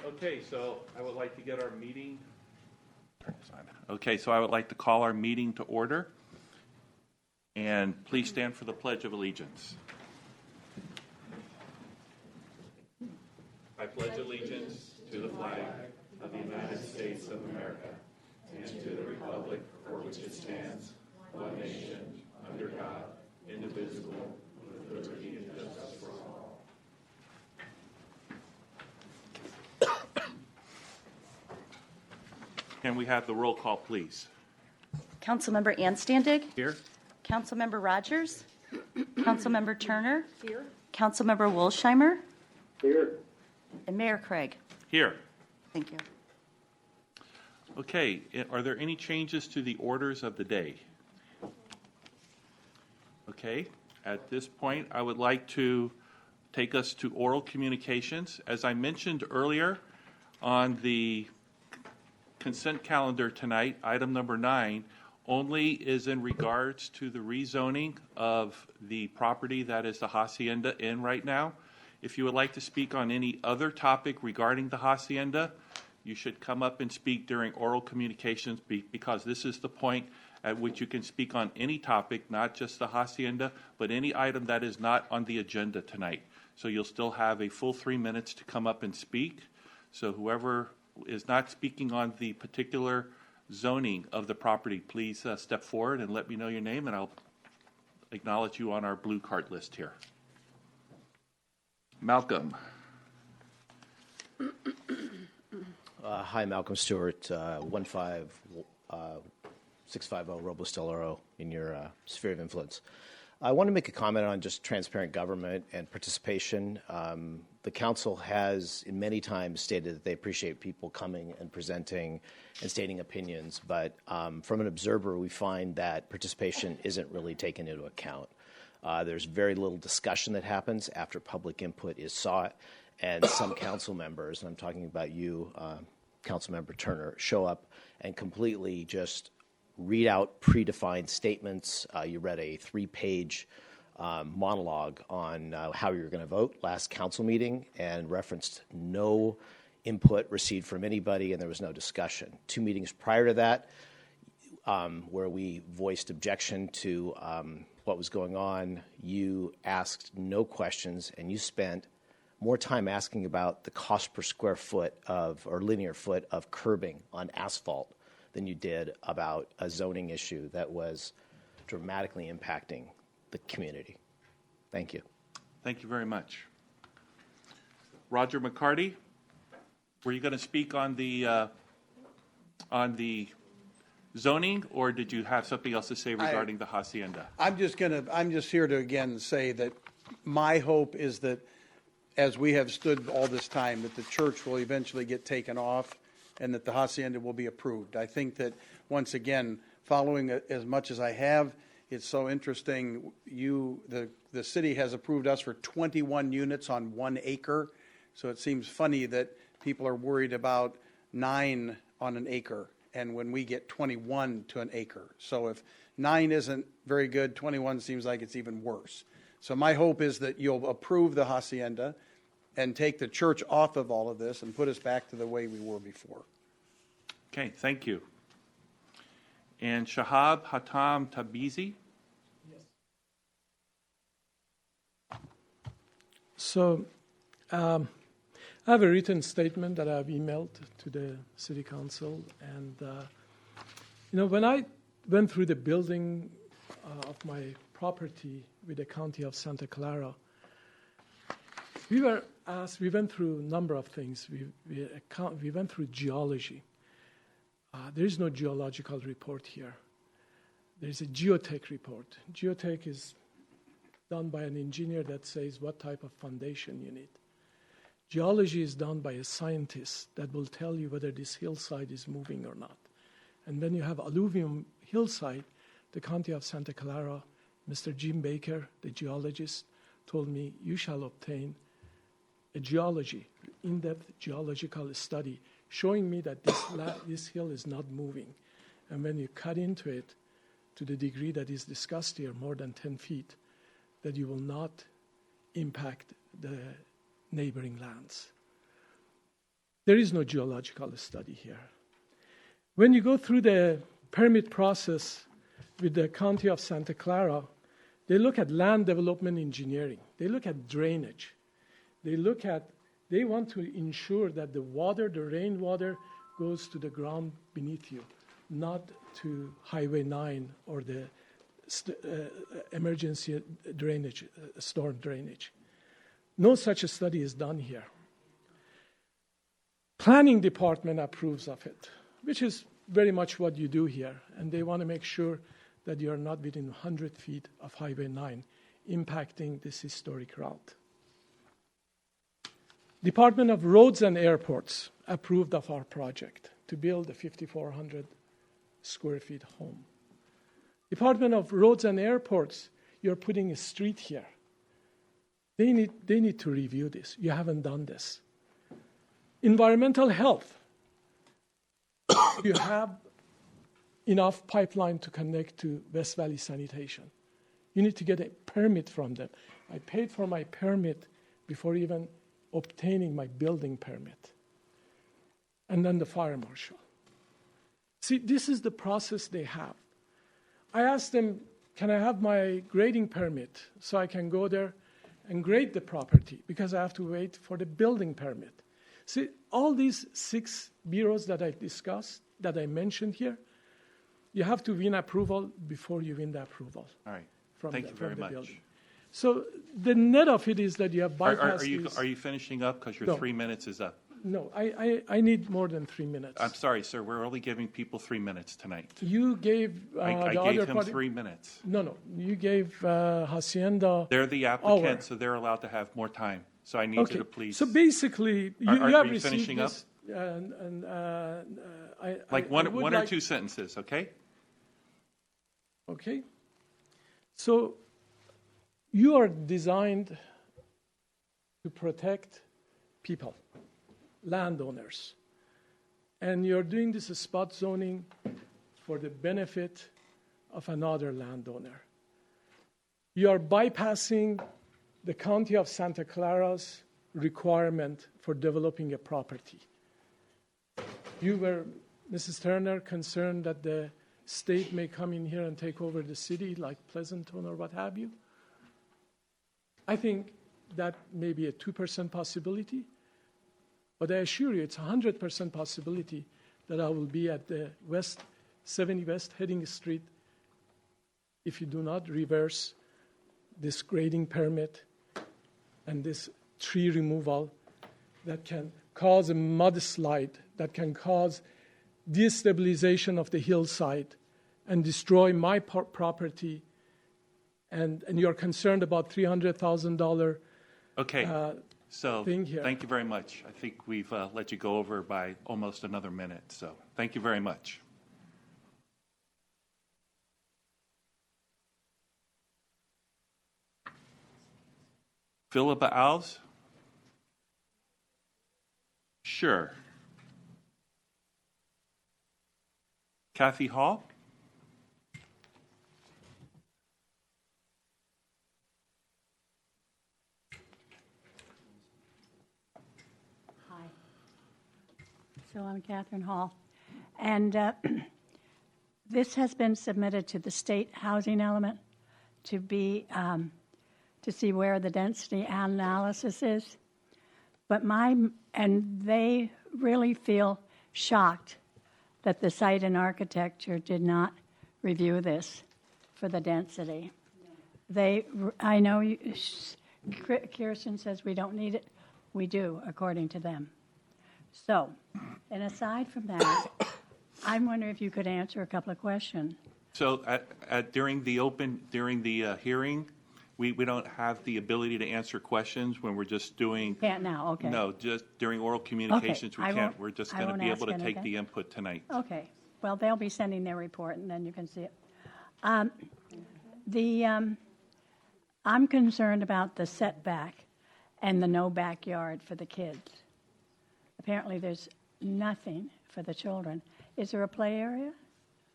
Okay, so I would like to get our meeting. Okay, so I would like to call our meeting to order. And please stand for the Pledge of Allegiance. I pledge allegiance to the flag of the United States of America and to the republic for which it stands, one nation, under God, indivisible, with liberty and justice for all. Can we have the roll call, please? Councilmember Anstandig? Here. Councilmember Rogers? Councilmember Turner? Here. Councilmember Wolsheimer? Here. And Mayor Craig? Here. Thank you. Okay, are there any changes to the orders of the day? Okay, at this point, I would like to take us to oral communications. As I mentioned earlier, on the consent calendar tonight, item number 9 only is in regards to the rezoning of the property that is the Hacienda Inn right now. If you would like to speak on any other topic regarding the Hacienda, you should come up and speak during oral communications because this is the point at which you can speak on any topic, not just the Hacienda, but any item that is not on the agenda tonight. So you'll still have a full 3 minutes to come up and speak. So whoever is not speaking on the particular zoning of the property, please step forward and let me know your name, and I'll acknowledge you on our blue card list here. Malcolm. Hi, Malcolm Stewart, 15650 Robles Del Oro in your sphere of influence. I want to make a comment on just transparent government and participation. The council has in many times stated that they appreciate people coming and presenting and stating opinions, but from an observer, we find that participation isn't really taken into account. There's very little discussion that happens after public input is sought, and some council members, and I'm talking about you, Councilmember Turner, show up and completely just read out predefined statements. You read a 3-page monologue on how you're going to vote last council meeting and referenced no input received from anybody, and there was no discussion. 2 meetings prior to that, where we voiced objection to what was going on, you asked no questions, and you spent more time asking about the cost per square foot of, or linear foot of curbing on asphalt than you did about a zoning issue that was dramatically impacting the community. Thank you. Thank you very much. Roger McCarty, were you going to speak on the zoning, or did you have something else to say regarding the Hacienda? I'm just here to again say that my hope is that as we have stood all this time, that the church will eventually get taken off and that the Hacienda will be approved. I think that, once again, following as much as I have, it's so interesting. The city has approved us for 21 units on 1 acre, so it seems funny that people are worried about 9 on an acre, and when we get 21 to an acre. So if 9 isn't very good, 21 seems like it's even worse. So my hope is that you'll approve the Hacienda and take the church off of all of this and put us back to the way we were before. Okay, thank you. And Shahab Hatam Tabizi? Yes. So I have a written statement that I've emailed to the City Council. And, when I went through the building of my property with the County of Santa Clara, we went through a number of things. We went through geology. There is no geological report here. There is a geotech report. Geotech is done by an engineer that says what type of foundation you need. Geology is done by a scientist that will tell you whether this hillside is moving or not. And when you have alluvium hillside, the County of Santa Clara, Mr. Jim Baker, the geologist, told me, you shall obtain a in-depth geological study showing me that this hill is not moving. And when you cut into it to the degree that is discussed here, more than 10 feet, that you will not impact the neighboring lands. There is no geological study here. When you go through the permit process with the County of Santa Clara, they look at land development engineering. They look at drainage. They want to ensure that the water, the rainwater, goes to the ground beneath you, not to Highway 9 or the emergency drainage, storm drainage. No such a study is done here. Planning department approves of it, which is very much what you do here, and they want to make sure that you are not within 100 feet of Highway 9, impacting this historic route. Department of Roads and Airports approved of our project to build a 5,400 square feet home. Department of Roads and Airports, you're putting a street here. They need to review this. You haven't done this. Environmental health. You have enough pipeline to connect to West Valley Sanitation. You need to get a permit from them. I paid for my permit before even obtaining my building permit. And then the fire marshal. See, this is the process they have. I asked them, can I have my grading permit so I can go there and grade the property, because I have to wait for the building permit. See, all these 6 bureaus that I discussed, that I mentioned here, you have to win approval before you win the approval. All right. From Thank the, you very from the much. building. So the net of it is that you have bypassed Are you finishing up? Because your No. 3 minutes is up. No, I need more than 3 minutes. I'm sorry, sir. We're only giving people 3 minutes tonight. You gave I the gave other him party. 3 minutes. No. You gave Hacienda. They're the Hour. applicant, so they're allowed to have more time. So I need you to please. So basically, you Are have you received finishing up? this, and like I one would or like- two sentences, okay? Okay. So you are designed to protect people, landowners, and you're doing this spot zoning for the benefit of another landowner. You are bypassing the County of Santa Clara's requirement for developing a property. You were, Mrs. Turner, concerned that the state may come in here and take over the city like Pleasanton or what have you. I think that may be a 2% possibility, but I assure you it's a 100% possibility that I will be at the 70 West Heading Street if you do not reverse this grading permit and this tree removal that can cause a mudslide, that can cause destabilization of the hillside and destroy my property, and you're concerned about $300,000 Okay. So thing here. thank you very much. I think we've let you go over by almost another minute. So thank you very much. Philippa Alves? Sure. Kathy Hall? Hi. So I'm Catherine Hall. And this has been submitted to the state housing element to be, to see where the density analysis is. But and they really feel shocked that the site and architecture did not review this for the density. I know Kirsten says we don't need it. We do, according to them. So, and aside from that, I'm wondering if you could answer a couple of questions. So during the hearing, we don't have the ability to answer questions when we're just doing. Can't now, okay. No, just during oral communications, we I can't. won't- We're just I going to won't be able to ask take anything. the input tonight. Okay. Well, they'll be sending their report, and then you can see it. I'm concerned about the setback and the no backyard for the kids. Apparently, there's nothing for the children. Is there a play area?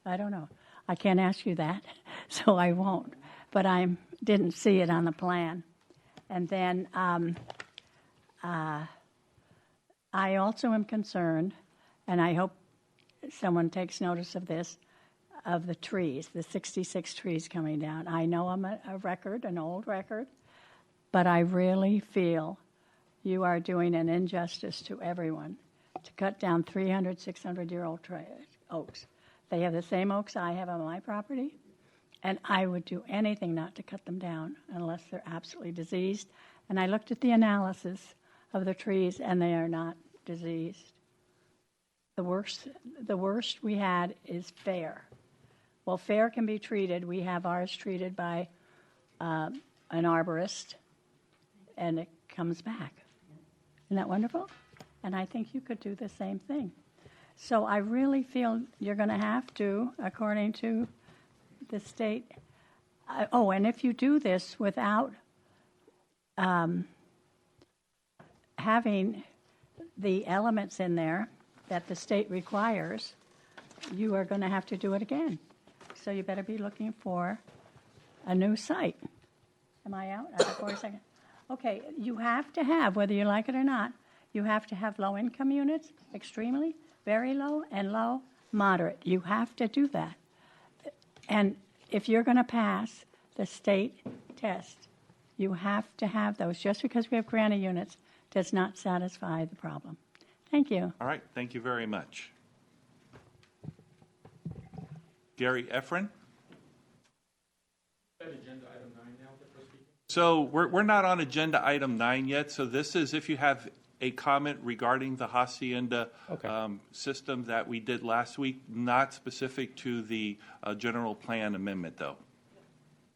I don't know. I can't ask you that, so I won't. But I didn't see it on the plan. And then I also am concerned, and I hope someone takes notice of this, of the trees, the 66 trees coming down. I know I'm a record, an old record, but I really feel you are doing an injustice to everyone to cut down 300, 600-year-old oaks. They have the same oaks I have on my property, and I would do anything not to cut them down unless they're absolutely diseased. And I looked at the analysis of the trees, and they are not diseased. The worst we had is fair. Well, fair can be treated. We have ours treated by an arborist, and it comes back. Isn't that wonderful? And I think you could do the same thing. So I really feel you're going to have to, according to the state. And if you do this without having the elements in there that the state requires, you are going to have to do it again. So you better be looking for a new site. Am I out? I have 40 seconds. Okay, you have to have, whether you like it or not, you have to have low-income units, extremely, very low, and low, moderate. You have to do that. And if you're going to pass the state test, you have to have those. Just because we have granny units does not satisfy the problem. Thank you. All right, thank you very much. Gary Efren? So we're not on agenda item 9 yet, so this is if you have a comment regarding the Hacienda system that we did last week, not specific to the general plan amendment, though.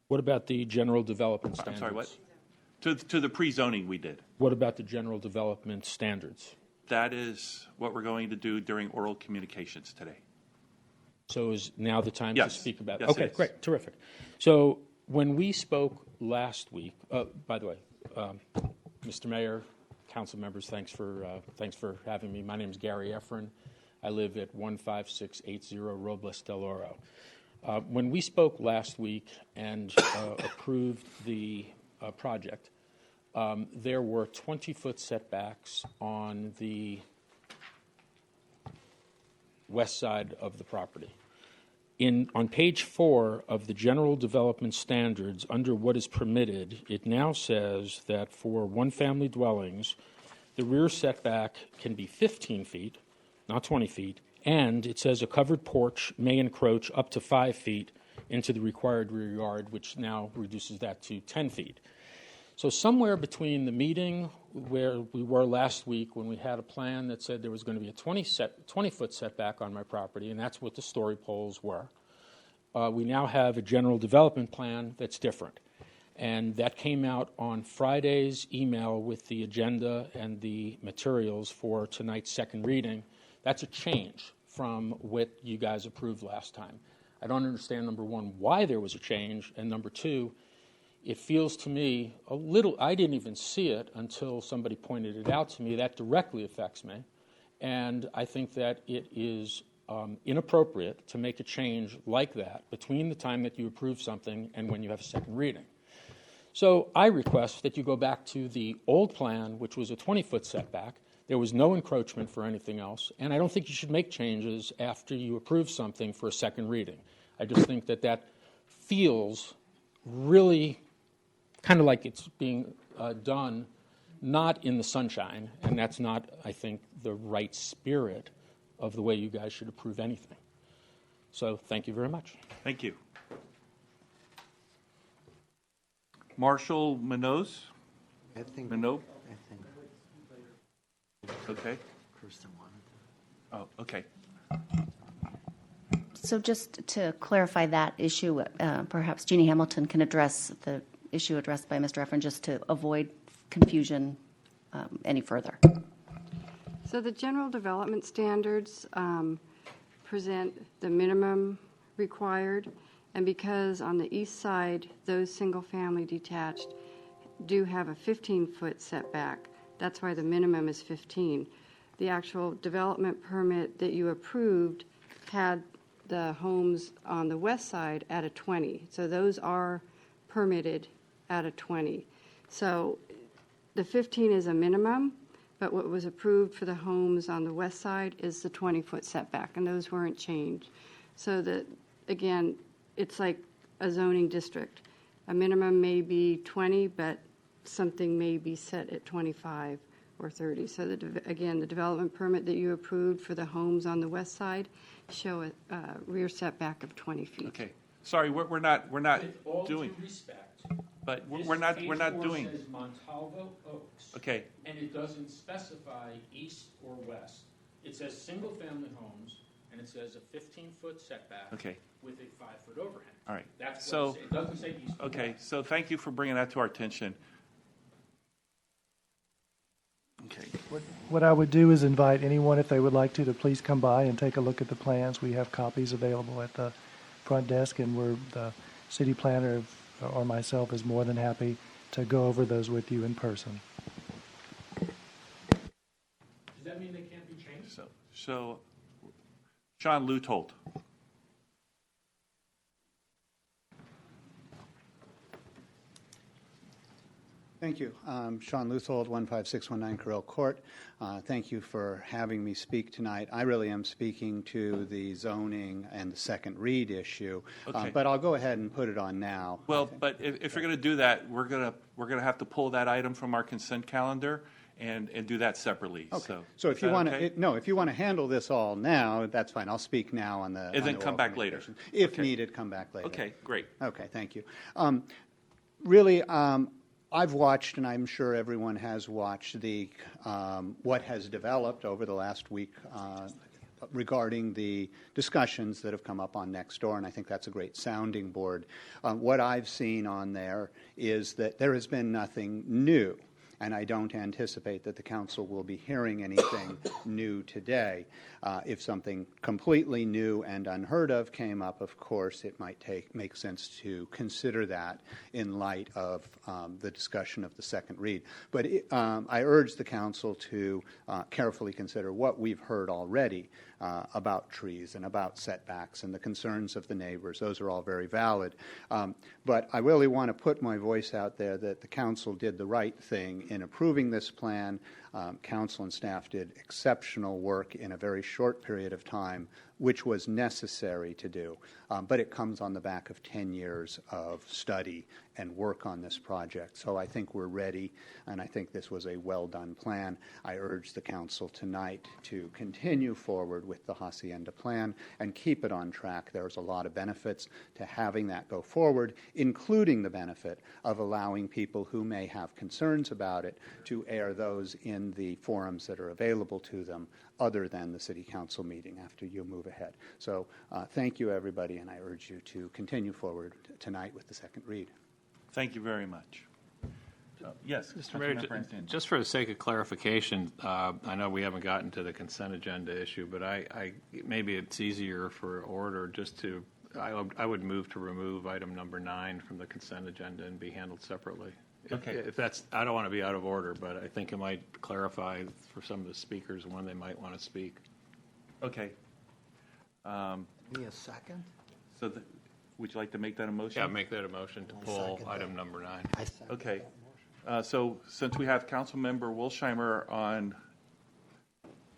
What about the general development I'm standards? sorry, what? To the pre-zoning we did. What about the general development standards? That is what we're going to do during oral communications today. So is now the time Yes. to speak about Yes, Okay, it is. great, terrific. So when we spoke last week, by the way, Mr. Mayor, council members, thanks for having me. My name is Gary Efren. I live at 15680 Robles del Oro. When we spoke last week and approved the project, there were 20-foot setbacks on the west side of the property. On page 4 of the general development standards, under what is permitted, it now says that for one-family dwellings, the rear setback can be 15 feet, not 20 feet, and it says a covered porch may encroach up to 5 feet into the required rear yard, which now reduces that to 10 feet. So somewhere between the meeting where we were last week when we had a plan that said there was going to be a 20-foot setback on my property, and that's what the story poles were, we now have a general development plan that's different. And that came out on Friday's email with the agenda and the materials for tonight's second reading. That's a change from what you guys approved last time. I don't understand, number one, why there was a change, and number two, it feels to me a little, I didn't even see it until somebody pointed it out to me. That directly affects me. And I think that it is inappropriate to make a change like that between the time that you approve something and when you have a second reading. So I request that you go back to the old plan, which was a 20-foot setback. There was no encroachment for anything else. And I don't think you should make changes after you approve something for a second reading. I just think that that feels really kind of like it's being done not in the sunshine, and that's not, I think, the right spirit of the way you guys should approve anything. So thank you very much. Thank you. Marshall Minoz? I think. Minot? I think. Okay. Kristen wanted to. Oh, okay. So just to clarify that issue, perhaps Jeannie Hamilton can address the issue addressed by Mr. Efren just to avoid confusion any further. So the general development standards present the minimum required, and because on the east side, those single-family detached do have a 15-foot setback, that's why the minimum is 15. The actual development permit that you approved had the homes on the west side at a 20. So those are permitted at a 20. So the 15 is a minimum, but what was approved for the homes on the west side is the 20-foot setback, and those weren't changed. So that, again, it's like a zoning district. A minimum may be 20, but something may be set at 25 or 30. So again, the development permit that you approved for the homes on the west side show a rear setback of 20 feet. Okay, sorry, we're not With all doing, due respect, but this we're not page doing. 4 says Montalvo Oaks. Okay, And it doesn't specify east or west. It says single-family homes, and it says a 15-foot setback. Okay. With a 5-foot overhang. all right. That's So, what it doesn't say east or okay, west. so thank you for bringing that to our attention. Okay, What I would do is invite anyone, if they would like to please come by and take a look at the plans. We have copies available at the front desk, and the city planner or myself is more than happy to go over those with you in person. Does that mean they can't be changed? so Sean Lutold. Thank you. Sean Luthold, 15619 Carrell Court. Thank you for having me speak tonight. I really am speaking to the zoning and the second read issue, Okay. but I'll go ahead and put it on now. Well, but if you're going to do that, we're going to have to pull that item from our consent calendar and do that separately. Okay. So So is if you that want okay? to, no, if you want to handle this all now, that's fine. I'll speak now on the. And on then the come oral back later. communication. If Okay. needed, come back later. Okay, great. Okay, thank you. Really, I've watched, and I'm sure everyone has watched, what has developed over the last week regarding the discussions that have come up on Nextdoor, and I think that's a great sounding board. What I've seen on there is that there has been nothing new, and I don't anticipate that the council will be hearing anything new today. If something completely new and unheard of came up, of course, it might make sense to consider that in light of the discussion of the second read. But I urge the council to carefully consider what we've heard already about trees and about setbacks and the concerns of the neighbors. Those are all very valid. But I really want to put my voice out there that the council did the right thing in approving this plan. Council and staff did exceptional work in a very short period of time, which was necessary to do. But it comes on the back of 10 years of study and work on this project. So I think we're ready, and I think this was a well-done plan. I urge the council tonight to continue forward with the Hacienda plan and keep it on track. There's a lot of benefits to having that go forward, including the benefit of allowing people who may have concerns about it to air those in the forums that are available to them other than the city council meeting after you move ahead. So thank you, everybody, and I urge you to continue forward tonight with the second read. Thank you very much. Yes, Mr. Mayor, just for the sake of clarification, I know we haven't gotten to the consent agenda issue, but maybe it's easier for order just to, I would move to remove item number 9 from the consent agenda and be handled separately. Okay. If that's, I don't want to be out of order, but I think it might clarify for some of the speakers when they might want to speak. Okay. Need a second? So would you like to make that a motion? Yeah, make that a motion to pull second item that. number 9. I second Okay. that motion. So since we have Councilmember Wilsheimer on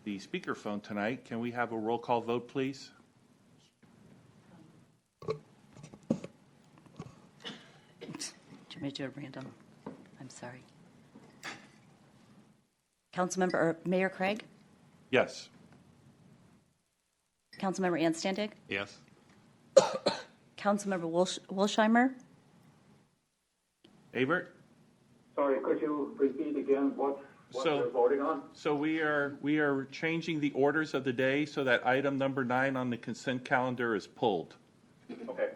the speakerphone tonight, can we have a roll call vote, please? Do you want me to do it random? I'm sorry. Councilmember, or Mayor Craig? Yes. Councilmember Anstandig? Yes? Councilmember Wilsheimer? Avert? Sorry, could you repeat again what So- you're voting on? So we are changing the orders of the day so that item number 9 on the consent calendar is pulled. Okay,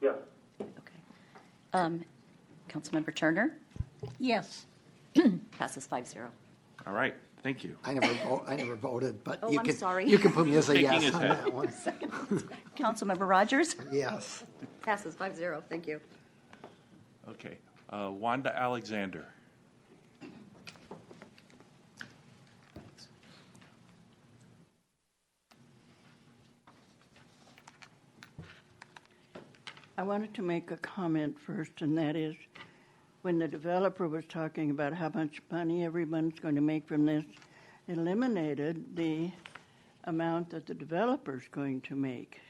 yes. Okay. Councilmember Turner? Yes. Passes 5-0. All right, thank you. I never voted, but Oh, you I'm can. sorry. You can put me as a Shaking yes his on head. that one. Councilmember Rogers? Yes. Passes 5-0. Thank you. Okay. Wanda Alexander. I wanted to make a comment first, and that is, when the developer was talking about how much money everyone's going to make from this, eliminated the amount that the developer's going to make.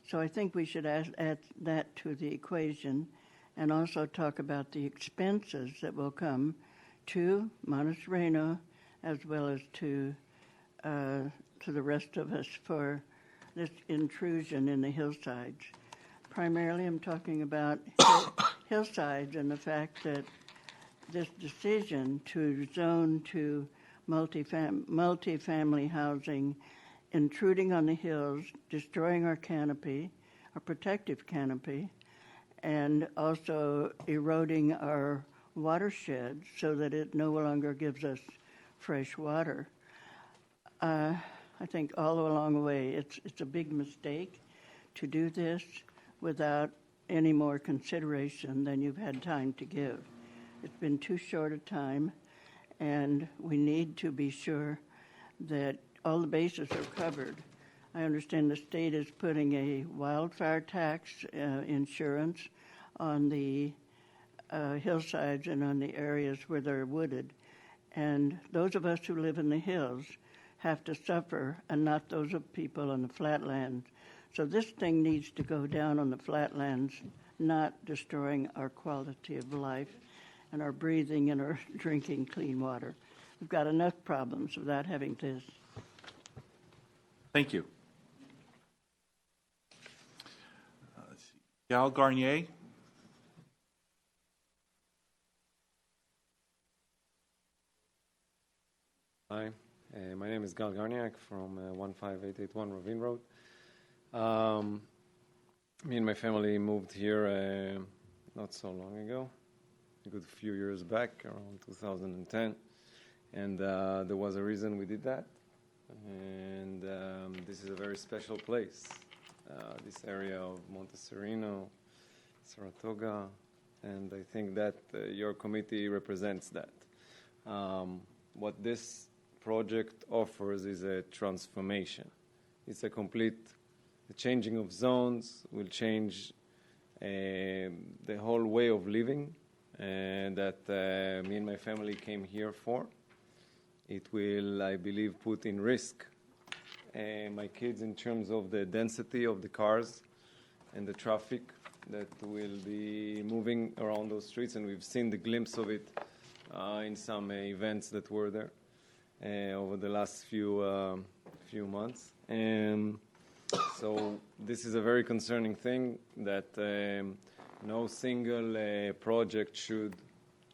So I think we should add that to the equation and also talk about the expenses that will come to Monte Sereno as well as to the rest of us for this intrusion in the hillsides. Primarily, I'm talking about hillsides and the fact that this decision to zone to multifamily housing, intruding on the hills, destroying our canopy, our protective canopy, and also eroding our watershed so that it no longer gives us fresh water. I think all along the way, it's a big mistake to do this without any more consideration than you've had time to give. It's been too short a time, and we need to be sure that all the bases are covered. I understand the state is putting a wildfire tax insurance on the hillsides and on the areas where they're wooded. And those of us who live in the hills have to suffer, and not those of people on the flatlands. So this thing needs to go down on the flatlands, not destroying our quality of life and our breathing and our drinking clean water. We've got enough problems without having this. Thank you. Let's see. Gal Garnier. Hi, my name is Gal Garniak from 15881 Ravine Road. Me and my family moved here not so long ago, a good few years back, around 2010, and there was a reason we did that. And this is a very special place, this area of Monte Sereno, Saratoga, and I think that your committee represents that. What this project offers is a transformation. It's a complete changing of zones, will change the whole way of living that me and my family came here for. It will, I believe, put in risk my kids in terms of the density of the cars and the traffic that will be moving around those streets, and we've seen the glimpse of it in some events that were there over the last few months. So this is a very concerning thing that no single project should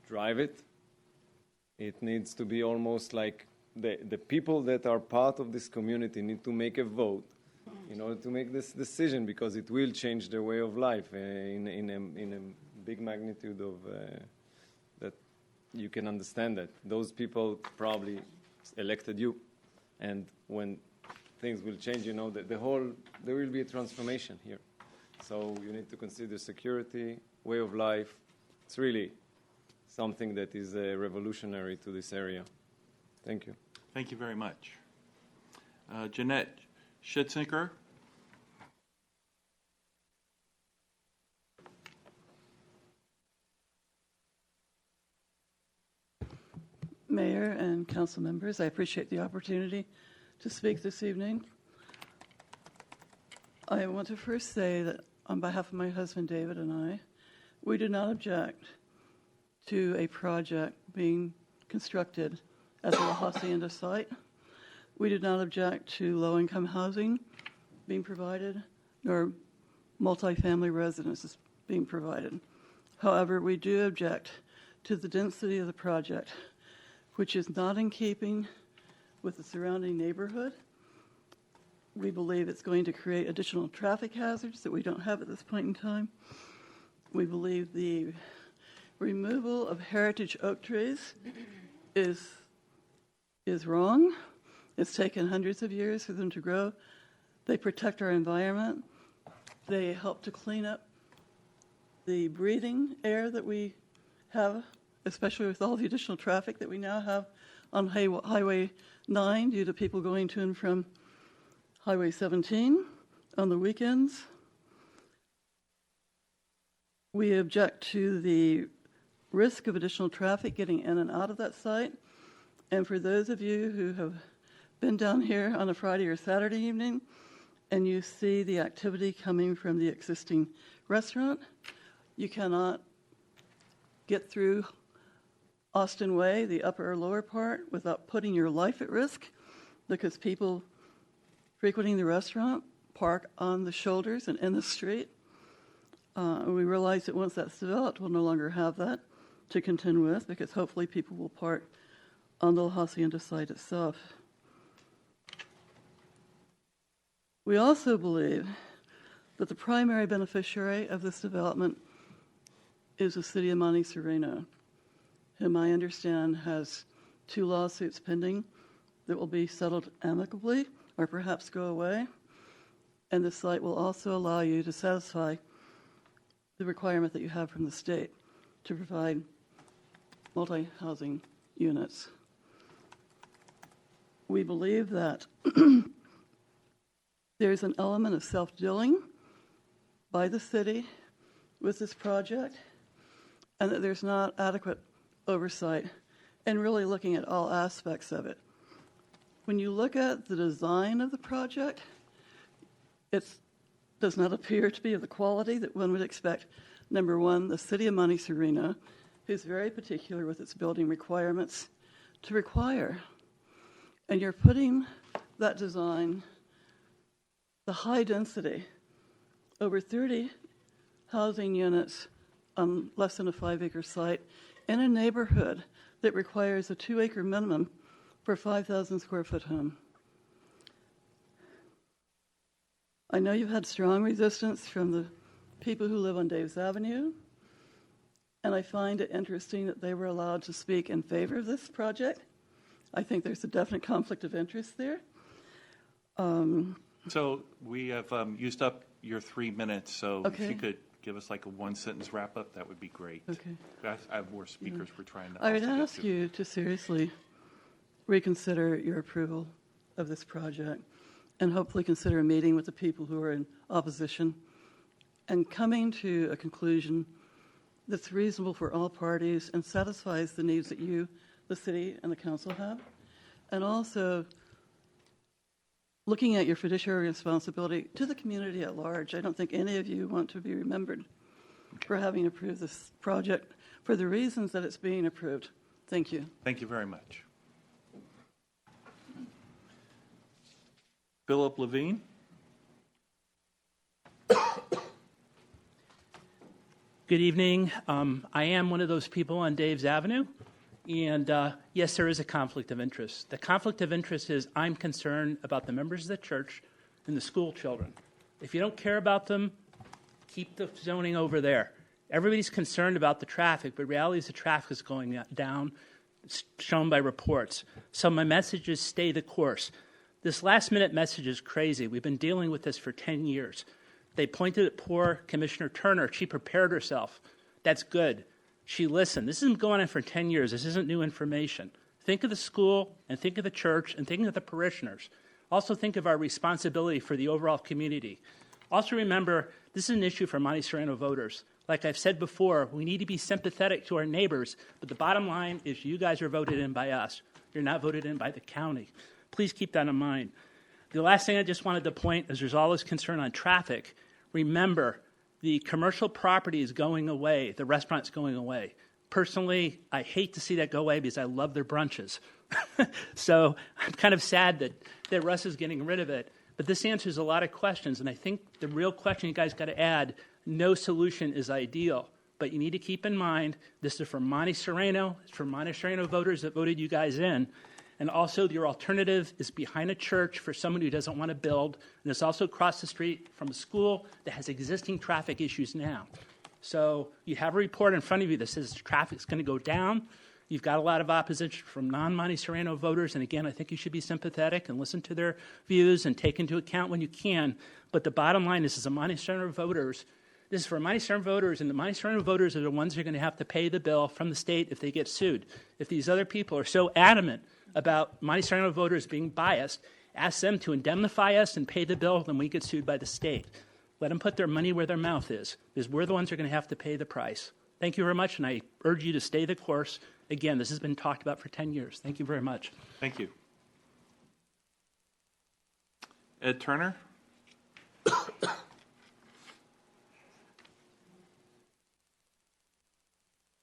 drive it. It needs to be almost like the people that are part of this community need to make a vote in order to make this decision, because it will change their way of life in a big magnitude of that you can understand that. Those people probably elected you, and when things will change, you know, that there will be a transformation here. So you need to consider security, way of life. It's really something that is revolutionary to this area. Thank you. Thank you very much. Jeanette Schitzinger. Mayor and council members, I appreciate the opportunity to speak this evening. I want to first say that on behalf of my husband David and I, we do not object to a project being constructed at the La Hacienda site. We do not object to low-income housing being provided, nor multifamily residences being provided. However, we do object to the density of the project, which is not in keeping with the surrounding neighborhood. We believe it's going to create additional traffic hazards that we don't have at this point in time. We believe the removal of heritage oak trees is wrong. It's taken hundreds of years for them to grow. They protect our environment. They help to clean up the breathing air that we have, especially with all the additional traffic that we now have on Highway 9 due to people going to and from Highway 17 on the weekends. We object to the risk of additional traffic getting in and out of that site. And for those of you who have been down here on a Friday or Saturday evening and you see the activity coming from the existing restaurant, you cannot get through Austin Way, the upper or lower part, without putting your life at risk, because people frequenting the restaurant park on the shoulders and in the street. We realize that once that's developed, we'll no longer have that to contend with, because hopefully people will park on the hacienda site itself. We also believe that the primary beneficiary of this development is the city of Monte Sereno, whom I understand has 2 lawsuits pending that will be settled amicably or perhaps go away. And the site will also allow you to satisfy the requirement that you have from the state to provide multi-housing units. We believe that there's an element of self-dealing by the city with this project, and that there's not adequate oversight and really looking at all aspects of it. When you look at the design of the project, it does not appear to be of the quality that one would expect. Number one, the city of Monte Sereno, who's very particular with its building requirements, to require. And you're putting that design, the high density, over 30 housing units on less than a 5-acre site in a neighborhood that requires a 2-acre minimum for a 5,000 square foot home. I know you've had strong resistance from the people who live on Davis Avenue, and I find it interesting that they were allowed to speak in favor of this project. I think there's a definite conflict of interest there. So we have used up your 3 minutes, so Okay. if you could give us like a 1-sentence wrap-up, that would be great. Okay. I have more speakers we're trying to I would also get ask to. you to seriously reconsider your approval of this project and hopefully consider a meeting with the people who are in opposition and coming to a conclusion that's reasonable for all parties and satisfies the needs that you, the city, and the council have. And also looking at your fiduciary responsibility to the community at large. I don't think any of you want to be remembered for having approved this project for the reasons that it's being approved. Thank you. Thank you very much. Philip Levine. Good evening. I am one of those people on Dave's Avenue, and yes, there is a conflict of interest. The conflict of interest is I'm concerned about the members of the church and the school children. If you don't care about them, keep the zoning over there. Everybody's concerned about the traffic, but reality is the traffic is going down. It's shown by reports. So my message is stay the course. This last-minute message is crazy. We've been dealing with this for 10 years. They pointed at poor Commissioner Turner. She prepared herself. That's good. She listened. This has been going on for 10 years. This isn't new information. Think of the school and think of the church and think of the parishioners. Also think of our responsibility for the overall community. Also remember, this is an issue for Monte Sereno voters. Like I've said before, we need to be sympathetic to our neighbors, but the bottom line is you guys are voted in by us. You're not voted in by the county. Please keep that in mind. The last thing I just wanted to point is there's always concern on traffic. Remember, the commercial property is going away. The restaurant's going away. Personally, I hate to see that go away because I love their brunches. So I'm kind of sad that Russ is getting rid of it. But this answers a lot of questions, and I think the real question you guys got to add, no solution is ideal. But you need to keep in mind, this is for Monte Sereno. It's for Monte Sereno voters that voted you guys in. And also, your alternative is behind a church for someone who doesn't want to build. And it's also across the street from a school that has existing traffic issues now. So you have a report in front of you that says traffic's going to go down. You've got a lot of opposition from non-Monte Sereno voters. And again, I think you should be sympathetic and listen to their views and take into account when you can. But the bottom line is, as a Monte Sereno voters, this is for Monte Sereno voters, and the Monte Sereno voters are the ones who are going to have to pay the bill from the state if they get sued. If these other people are so adamant about Monte Sereno voters being biased, ask them to indemnify us and pay the bill when we get sued by the state. Let them put their money where their mouth is, because we're the ones who are going to have to pay the price. Thank you very much, and I urge you to stay the course Again, this has been talked about for 10 years. Thank you very much. Thank you. Ed Turner?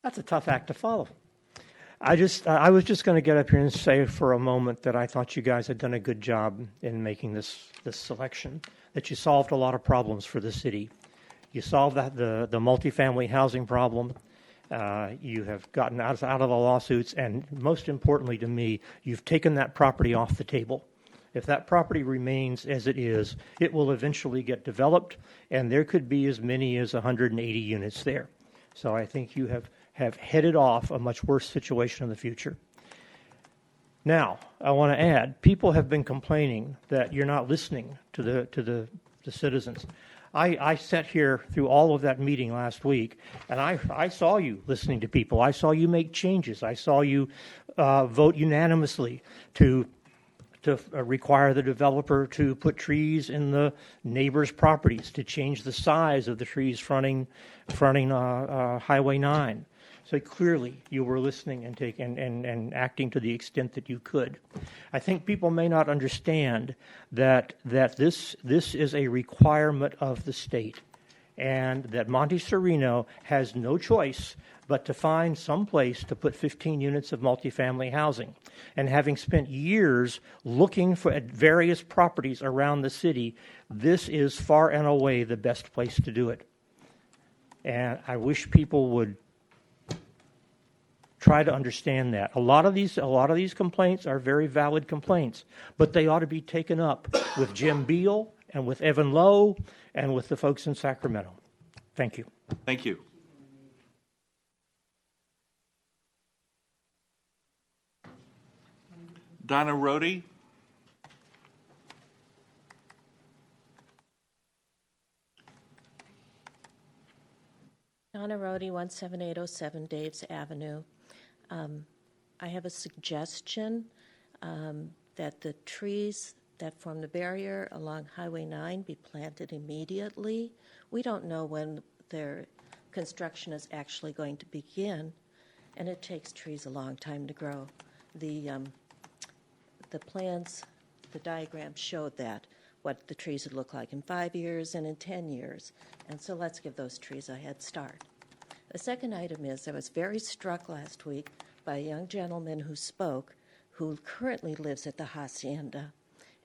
That's a tough act to follow. I was just going to get up here and say for a moment that I thought you guys had done a good job in making this selection, that you solved a lot of problems for the city. You solved the multifamily housing problem. You have gotten out of the lawsuits, and most importantly to me, you've taken that property off the table. If that property remains as it is, it will eventually get developed, and there could be as many as 180 units there. So I think you have headed off a much worse situation in the future. Now, I want to add, people have been complaining that you're not listening to the citizens. I sat here through all of that meeting last week, and I saw you listening to people. I saw you make changes. I saw you vote unanimously to require the developer to put trees in the neighbors' properties, to change the size of the trees fronting Highway 9. So clearly, you were listening and acting to the extent that you could. I think people may not understand that this is a requirement of the state, and that Monte Sereno has no choice but to find some place to put 15 units of multifamily housing. And having spent years looking at various properties around the city, this is far and away the best place to do it. And I wish people would try to understand that. A lot of these complaints are very valid complaints, but they ought to be taken up with Jim Beal and with Evan Lowe and with the folks in Sacramento. Thank you. Thank you. Donna Rohde? Donna Rohde, 17807 Daves Avenue. I have a suggestion that the trees that form the barrier along Highway 9 be planted immediately. We don't know when their construction is actually going to begin, and it takes trees a long time to grow. The plans, the diagrams showed that, what the trees would look like in 5 years and in 10 years. And so let's give those trees a head start. The second item is I was very struck last week by a young gentleman who spoke who currently lives at the Hacienda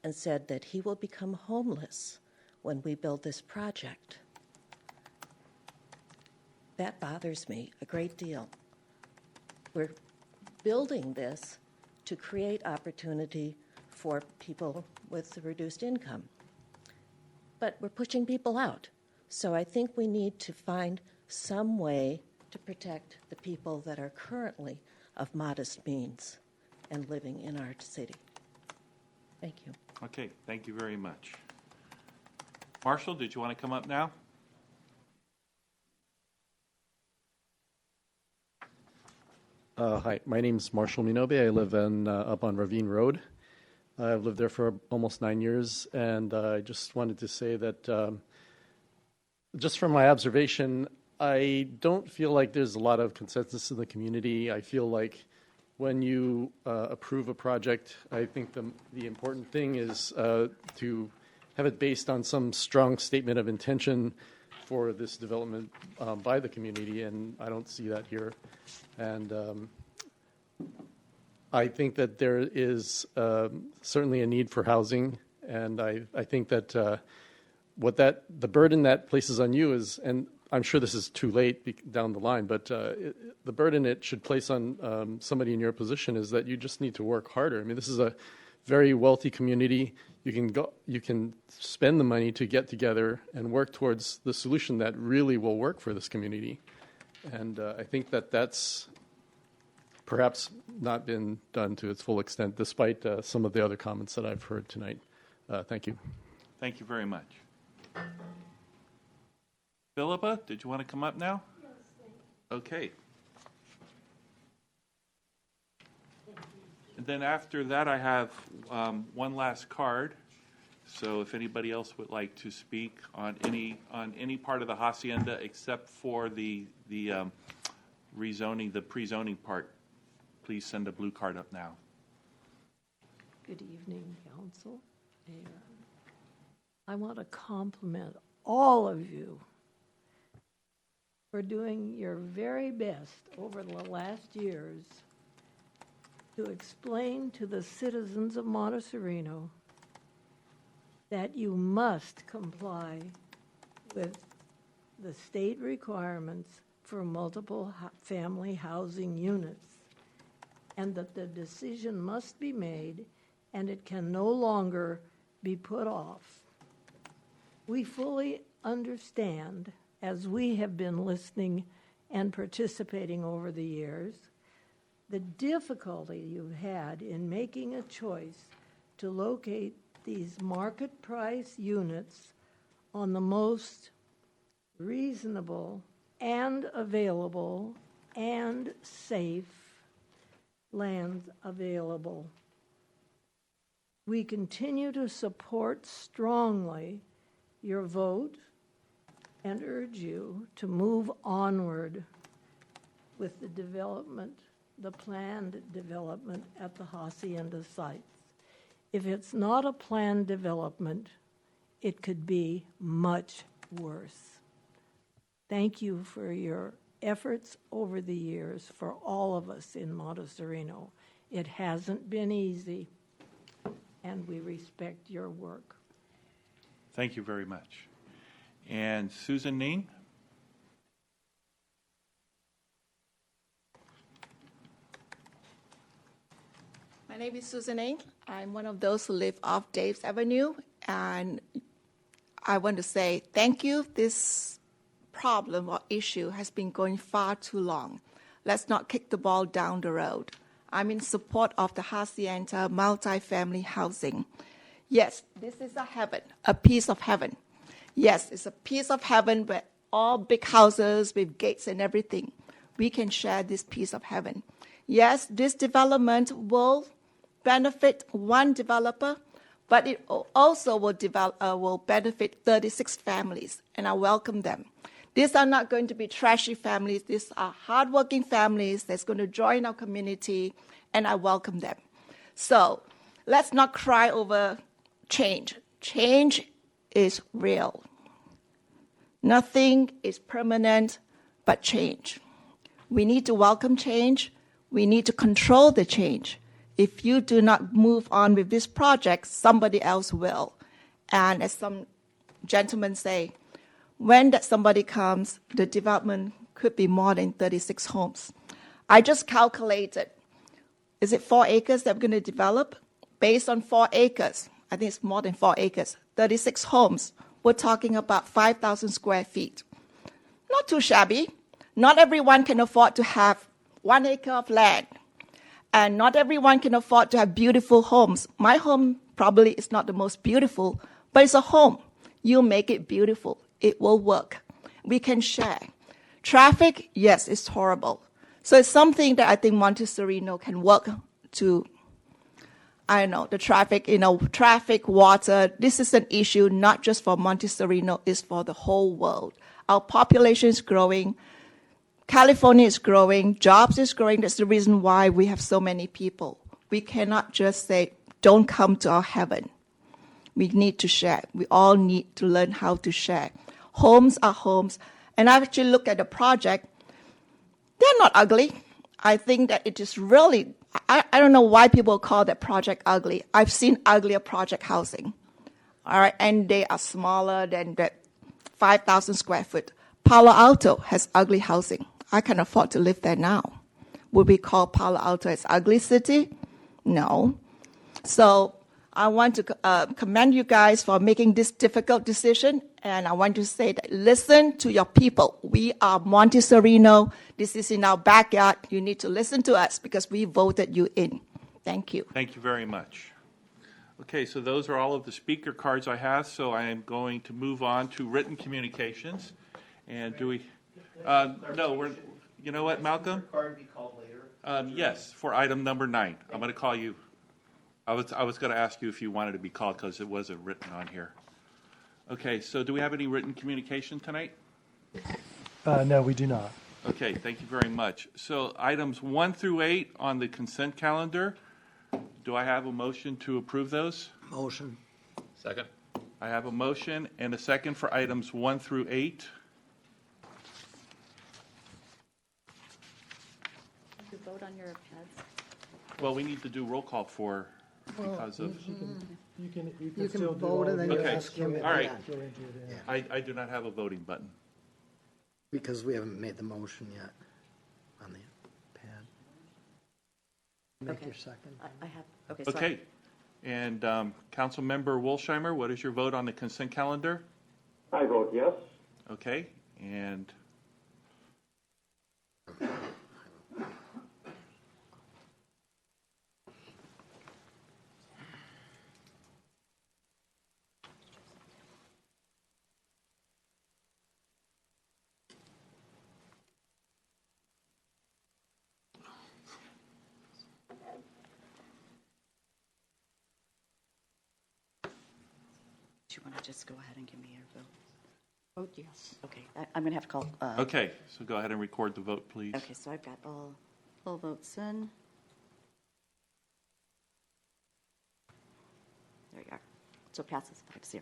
and said that he will become homeless when we build this project. That bothers me a great deal. We're building this to create opportunity for people with reduced income. But we're pushing people out. So I think we need to find some way to protect the people that are currently of modest means and living in our city. Thank you. Okay, thank you very much. Marshall, did you want to come up now? Hi, my name's Marshall Minobe. I live up on Ravine Road. I've lived there for almost 9 years, and I just wanted to say that just from my observation, I don't feel like there's a lot of consensus in the community. I feel like when you approve a project, I think the important thing is to have it based on some strong statement of intention for this development by the community, and I don't see that here. And I think that there is certainly a need for housing, and I think that the burden that places on you is, and I'm sure this is too late down the line, but the burden it should place on somebody in your position is that you just need to work harder. I mean, this is a very wealthy community. You can spend the money to get together and work towards the solution that really will work for this community. And I think that that's perhaps not been done to its full extent, despite some of the other comments that I've heard tonight. Thank you. Thank you very much. Philippa, did you want to come up now? Yes, thank you. Okay. And then after that, I have one last card. So if anybody else would like to speak on any part of the hacienda except for the rezoning, the pre-zoning part, please send a blue card up now. Good evening, Council. And I want to compliment all of you for doing your very best over the last years to explain to the citizens of Monte Sereno that you must comply with the state requirements for multiple family housing units, and that the decision must be made and it can no longer be put off. We fully understand, as we have been listening and participating over the years, the difficulty you've had in making a choice to locate these market price units on the most reasonable and available and safe lands available. We continue to support strongly your vote and urge you to move onward with the development, the planned development at the Hacienda sites. If it's not a planned development, it could be much worse. Thank you for your efforts over the years for all of us in Monte Sereno. It hasn't been easy, and we respect your work. Thank you very much. And Susan Ning? My name is Susan Ing. I'm one of those who live off Dave's Avenue, and I want to say thank you. This problem or issue has been going far too long. Let's not kick the ball down the road. I'm in support of the Hacienda multifamily housing. Yes, this is a heaven, a piece of heaven. Yes, it's a piece of heaven where all big houses with gates and everything. We can share this piece of heaven. Yes, this development will benefit one developer, but it also will benefit 36 families, and I welcome them. These are not going to be trashy families. These are hardworking families that's going to join our community, and I welcome them. So let's not cry over change. Change is real. Nothing is permanent but change. We need to welcome change. We need to control the change. If you do not move on with this project, somebody else will. And as some gentlemen say, when that somebody comes, the development could be more than 36 homes. I just calculated, is it 4 acres that we're going to develop? Based on 4 acres, I think it's more than 4 acres, 36 homes, we're talking about 5,000 square feet. Not too shabby. Not everyone can afford to have 1 acre of land. And not everyone can afford to have beautiful homes. My home probably is not the most beautiful, but it's a home. You make it beautiful. It will work. We can share. Traffic, yes, it's horrible. So it's something that I think Monte Sereno can work to, I don't know, the traffic, traffic, water. This is an issue not just for Monte Sereno, it's for the whole world. Our population is growing. California is growing. Jobs is growing. That's the reason why we have so many people. We cannot just say, don't come to our heaven. We need to share. We all need to learn how to share. Homes are homes. And I actually look at the project. They're not ugly. I think that it is really, I don't know why people call that project ugly. I've seen uglier project housing. All right, and they are smaller than that 5,000 square foot. Palo Alto has ugly housing. I can afford to live there now. Would we call Palo Alto as ugly city? No. So I want to commend you guys for making this difficult decision, and I want to say that listen to your people. We are Monte Sereno. This is in our backyard. You need to listen to us because we voted you in. Thank you. Thank you very much. Okay, so those are all of the speaker cards I have, so I am going to move on to written communications. And do we, no, you know what, Malcolm? Card be called later. Yes, for item number 9. I'm going to call you. I was going to ask you if you wanted to be called because it wasn't written on here. Okay, so do we have any written communication tonight? No, we do not. Okay, thank you very much. So items 1 through 8 on the consent calendar, do I have a motion to approve those? Motion. Second. I have a motion and a second for items 1 through 8. You vote on your pads. Well, we need to do roll call for, because of, You can You still can do vote all and then you Okay. ask him. All right. Go into it, yeah. I do not have a voting button. Because we haven't made the motion yet on the pad. Make Okay. your second. I have, okay. So Okay. And Councilmember Wolsheimer, what is your vote on the consent calendar? I vote yes. Okay, and do you want to just go ahead and give me your vote? Vote yes. Okay, I'm going to have to call. okay, so go ahead and record the vote, please. Okay, so I've got all votes in. There you are. So it passes 5-0.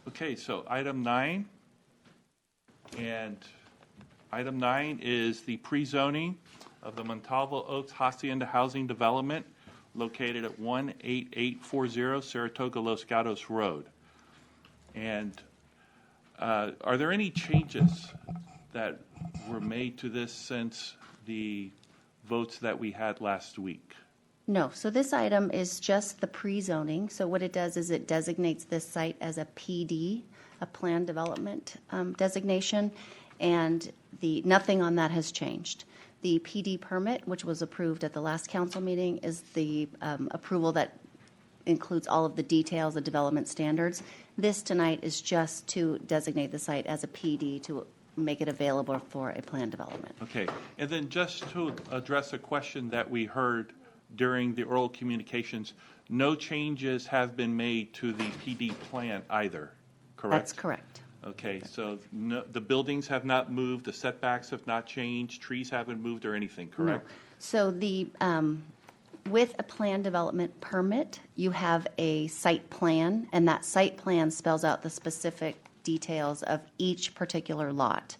Okay, so item 9, and item 9 is the pre-zoning of the Montalvo Oaks Hacienda Housing Development located at 18840 Saratoga Los Gatos Road. And are there any changes that were made to this since the votes that we had last week? No, so this item is just the pre-zoning. So what it does is it designates this site as a PD, a planned development designation, and nothing on that has changed. The PD permit, which was approved at the last council meeting, is the approval that includes all of the details, the development standards. This tonight is just to designate the site as a PD to make it available for a planned development. Okay, and then just to address a question that we heard during the oral communications, no changes have been made to the PD plan either, correct? That's correct. Okay, so the buildings have not moved, the setbacks have not changed, trees haven't moved or anything, correct? No. So with a plan development permit, you have a site plan, and that site plan spells out the specific details of each particular lot.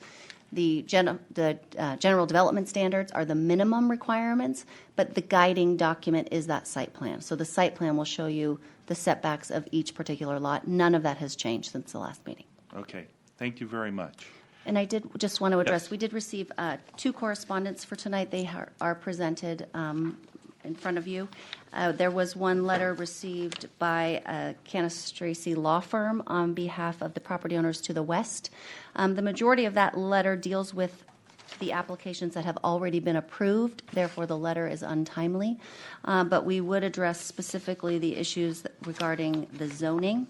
The general development standards are the minimum requirements, but the guiding document is that site plan. So the site plan will show you the setbacks of each particular lot. None of that has changed since the last meeting. Okay, thank you very much. And I did just want to address, Yes. we did receive 2 correspondence for tonight. They are presented in front of you. There was one letter received by Canis Tracy Law Firm on behalf of the property owners to the west. The majority of that letter deals with the applications that have already been approved, therefore the letter is untimely. But we would address specifically the issues regarding the zoning.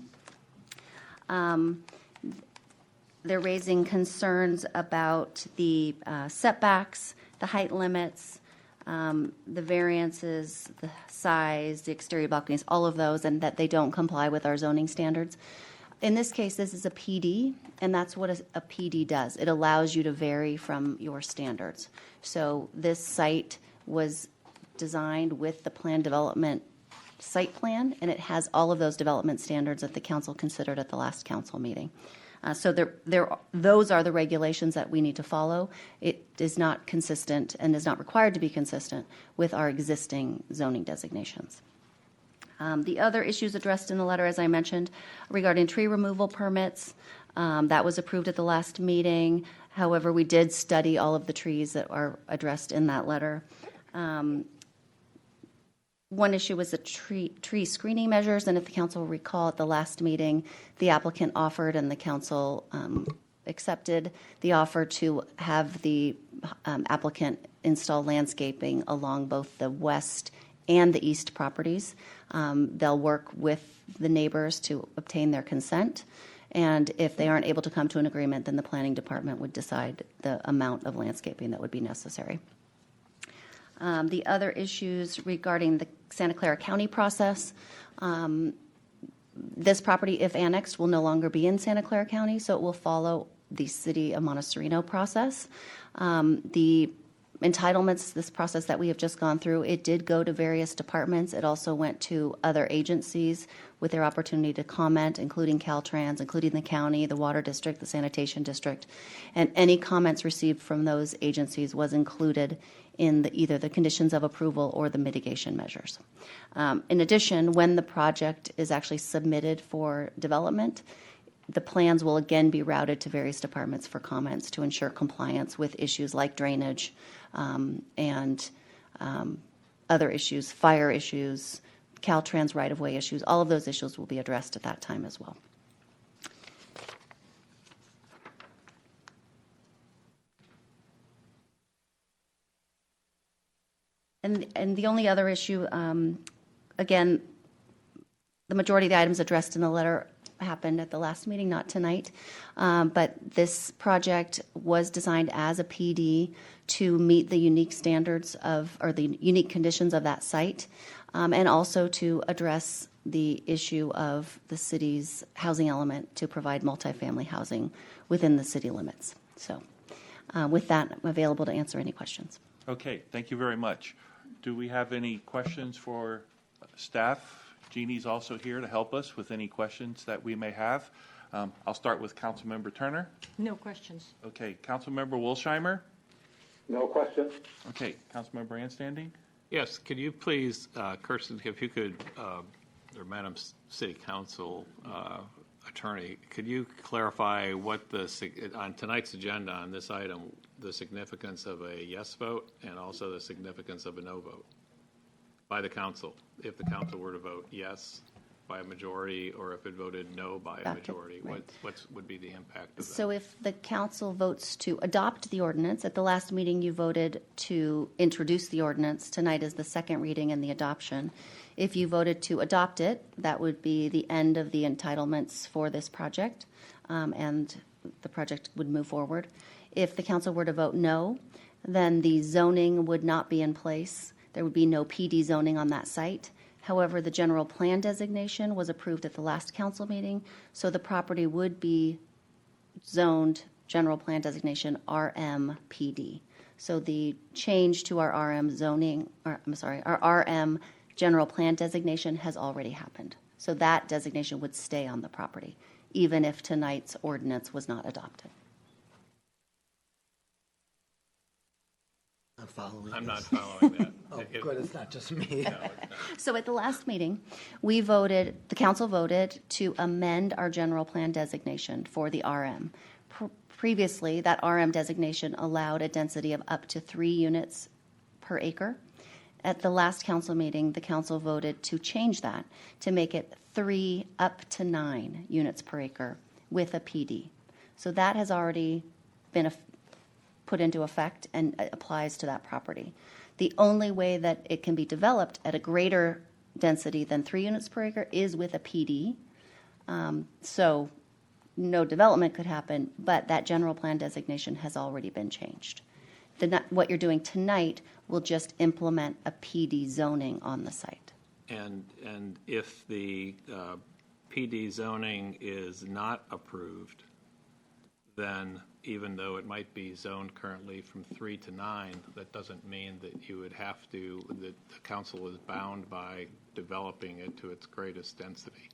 They're raising concerns about the setbacks, the height limits, the variances, the size, the exterior balconies, all of those, and that they don't comply with our zoning standards. In this case, this is a PD, and that's what a PD does. It allows you to vary from your standards. So this site was designed with the planned development site plan, and it has all of those development standards that the council considered at the last council meeting. So those are the regulations that we need to follow. It is not consistent and is not required to be consistent with our existing zoning designations. The other issues addressed in the letter, as I mentioned, regarding tree removal permits, that was approved at the last meeting. However, we did study all of the trees that are addressed in that letter. One issue was the tree screening measures, and if the council will recall, at the last meeting, the applicant offered and the council accepted the offer to have the applicant install landscaping along both the west and the east properties. They'll work with the neighbors to obtain their consent, and if they aren't able to come to an agreement, then the planning department would decide the amount of landscaping that would be necessary. The other issues regarding the Santa Clara County process, this property, if annexed, will no longer be in Santa Clara County, so it will follow the City of Monte Sereno process. The entitlements, this process that we have just gone through, it did go to various departments. It also went to other agencies with their opportunity to comment, including Caltrans, including the county, the water district, the sanitation district. And any comments received from those agencies was included in either the conditions of approval or the mitigation measures. In addition, when the project is actually submitted for development, the plans will again be routed to various departments for comments to ensure compliance with issues like drainage and other issues, fire issues, Caltrans right-of-way issues. All of those issues will be addressed at that time as well. And the only other issue, again, the majority of the items addressed in the letter happened at the last meeting, not tonight. But this project was designed as a PD to meet the unique standards of, or the unique conditions of that site, and also to address the issue of the city's housing element to provide multifamily housing within the city limits. So with that, I'm available to answer any questions. Okay, thank you very much. Do we have any questions for staff? Jeannie's also here to help us with any questions that we may have. I'll start with Councilmember Turner. No questions. Okay, Councilmember Wilsheimer. No questions. Okay, Councilmember Anstanding. Yes, could you please, Kirsten, if you could, or Madam City Council Attorney, could you clarify what on tonight's agenda on this item, the significance of a yes vote and also the significance of a no vote by the council? If the council were to vote yes by a majority, or if it voted no by a majority, what would be the impact of that? So if the council votes to adopt the ordinance, at the last meeting you voted to introduce the ordinance. Tonight is the second reading and the adoption. If you voted to adopt it, that would be the end of the entitlements for this project, and the project would move forward. If the council were to vote no, then the zoning would not be in place. There would be no PD zoning on that site. However, the general plan designation was approved at the last council meeting, so the property would be zoned general plan designation RMPD. So the change to our RM zoning, or I'm sorry, our RM general plan designation has already happened. So that designation would stay on the property, even if tonight's ordinance was not adopted. I'm following. I'm not following that. Oh, good, it's not just me. No, it's not. So at the last meeting, the council voted to amend our general plan designation for the RM. Previously, that RM designation allowed a density of up to 3 units per acre. At the last council meeting, the council voted to change that to make it 3 up to 9 units per acre with a PD. So that has already been put into effect and applies to that property. The only way that it can be developed at a greater density than 3 units per acre is with a PD. So no development could happen, but that general plan designation has already been changed. What you're doing tonight will just implement a PD zoning on the site. And if the PD zoning is not approved, then even though it might be zoned currently from 3 to 9, that doesn't mean that you would have to, that the council is bound by developing it to its greatest density.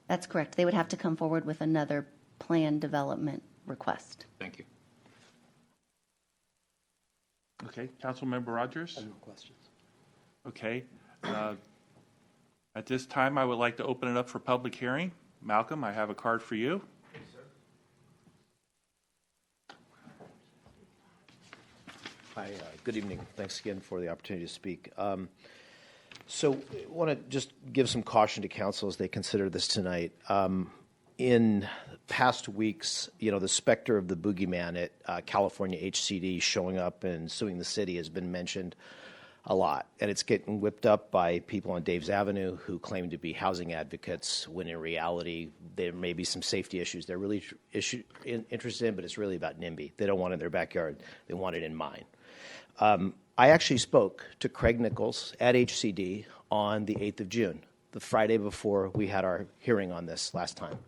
That's correct. They would have to come forward with another plan development request. Thank you. Okay, Councilmember Rogers. No questions. Okay. At this time, I would like to open it up for public hearing. Malcolm, I have a card for you. Hi, good evening. Thanks again for the opportunity to speak. So I want to just give some caution to council as they consider this tonight. In past weeks, the specter of the boogeyman at California HCD showing up and suing the city has been mentioned a lot. And it's getting whipped up by people on Dave's Avenue who claim to be housing advocates when in reality there may be some safety issues they're really interested in, but it's really about NIMBY. They don't want it in their backyard. They want it in mine. I actually spoke to Craig Nichols at HCD on the 8th of June, the Friday before we had our hearing on this last time.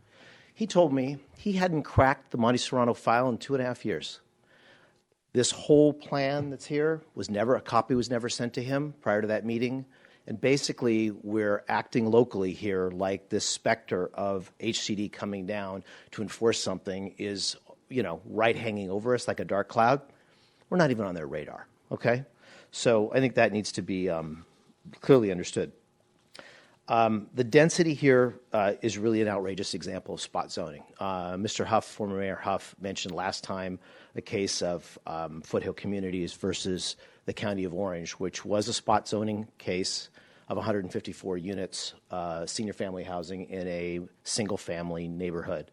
He told me he hadn't cracked the Monte Sereno file in 2.5 years. This whole plan that's here a copy was never sent to him prior to that meeting. And basically, we're acting locally here like this specter of HCD coming down to enforce something is, right hanging over us like a dark cloud. We're not even on their radar, okay? So I think that needs to be clearly understood. The density here is really an outrageous example of spot zoning. Mr. Huff, former Mayor Huff, mentioned last time a case of Foothill Communities versus the County of Orange, which was a spot zoning case of 154 units, senior family housing in a single-family neighborhood.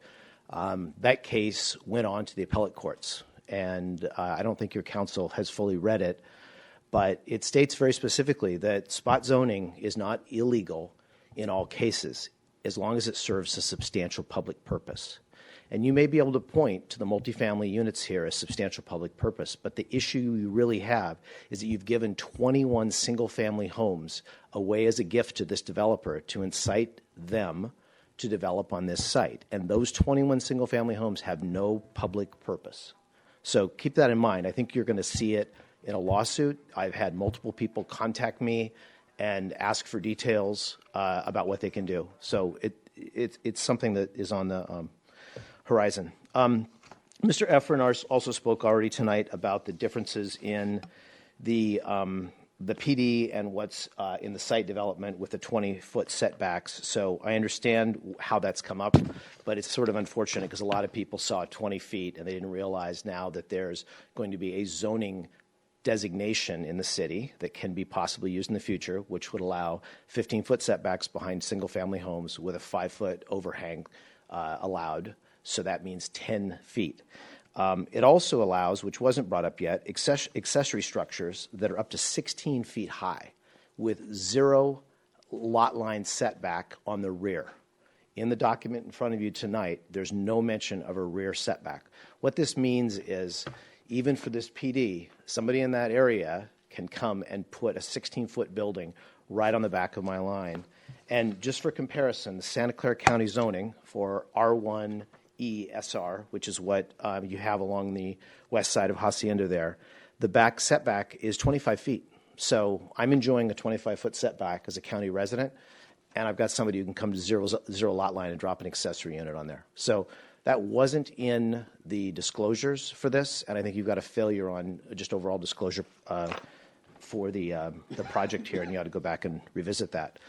That case went on to the appellate courts, and I don't think your council has fully read it, but it states very specifically that spot zoning is not illegal in all cases, as long as it serves a substantial public purpose. And you may be able to point to the multifamily units here as substantial public purpose, but the issue you really have is that you've given 21 single-family homes away as a gift to this developer to incite them to develop on this site. And those 21 single-family homes have no public purpose. So keep that in mind. I think you're going to see it in a lawsuit. I've had multiple people contact me and ask for details about what they can do. So it's something that is on the horizon. Mr. Efren also spoke already tonight about the differences in the PD and what's in the site development with the 20-foot setbacks. So I understand how that's come up, but it's sort of unfortunate because a lot of people saw 20 feet and they didn't realize now that there's going to be a zoning designation in the city that can be possibly used in the future, which would allow 15-foot setbacks behind single-family homes with a 5-foot overhang allowed. So that means 10 feet. It also allows, which wasn't brought up yet, accessory structures that are up to 16 feet high with 0 lot line setback on the rear. In the document in front of you tonight, there's no mention of a rear setback. What this means is, even for this PD, somebody in that area can come and put a 16-foot building right on the back of my line. And just for comparison, the Santa Clara County zoning for R1 ESR, which is what you have along the west side of Hacienda there, the back setback is 25 feet. So I'm enjoying a 25-foot setback as a county resident, and I've got somebody who can come to zero lot line and drop an accessory unit on there. So that wasn't in the disclosures for this, and I think you've got a failure on just overall disclosure for the project here, and you ought to go back and revisit that.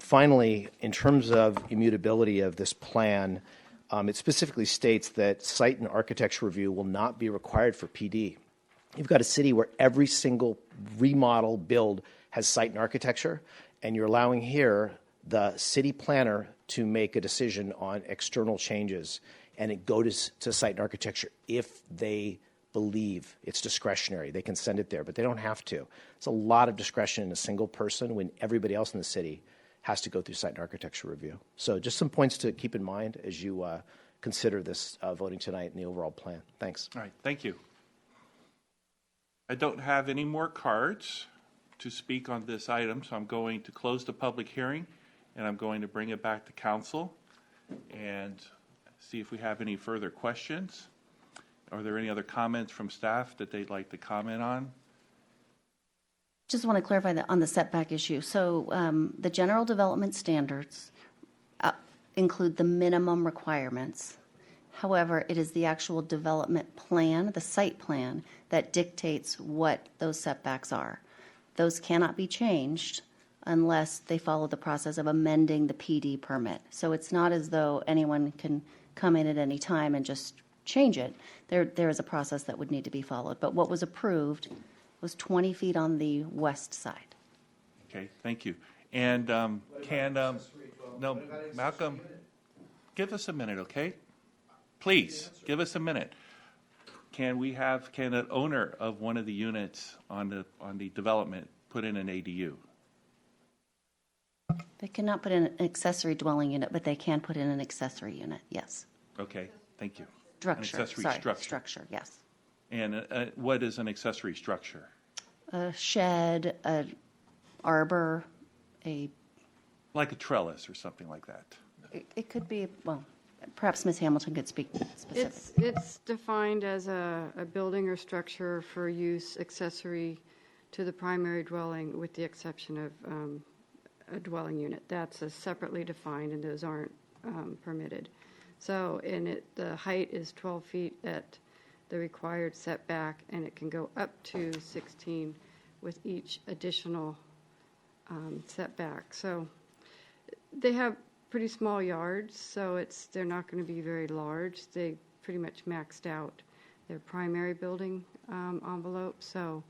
Finally, in terms of immutability of this plan, it specifically states that site and architecture review will not be required for PD. You've got a city where every single remodel build has site and architecture, and you're allowing here the city planner to make a decision on external changes, and it goes to site and architecture if they believe it's discretionary. They can send it there, but they don't have to. It's a lot of discretion in a single person when everybody else in the city has to go through site and architecture review. So just some points to keep in mind as you consider this voting tonight and the overall plan. Thanks. All right, thank you. I don't have any more cards to speak on this item, so I'm going to close the public hearing, and I'm going to bring it back to council and see if we have any further questions. Are there any other comments from staff that they'd like to comment on? Just want to clarify that on the setback issue. So the general development standards include the minimum requirements. However, it is the actual development plan, the site plan, that dictates what those setbacks are. Those cannot be changed unless they follow the process of amending the PD permit. So it's not as though anyone can come in at any time and just change it. There is a process that would need to be followed. But what was approved was 20 feet on the west side. Okay, thank you. And Malcolm, give us a minute, okay? Please, give us a minute. Can an owner of one of the units on the development put in an ADU? They cannot put in an accessory dwelling unit, but they can put in an accessory unit, yes. Okay, thank you. Structure, An accessory structure. Yes. And what is an accessory structure? A shed, an arbor, like a trellis or something like that. It could be, well, Perhaps Ms. Hamilton could speak specifically. It's defined as a building or structure for use accessory to the primary dwelling with the exception of a dwelling unit. That's separately defined and those aren't permitted. So the height is 12 feet at the required setback and it can go up to 16 with each additional setback. So they have pretty small yards, so they're not going to be very large. They pretty much maxed out their primary building envelope. So,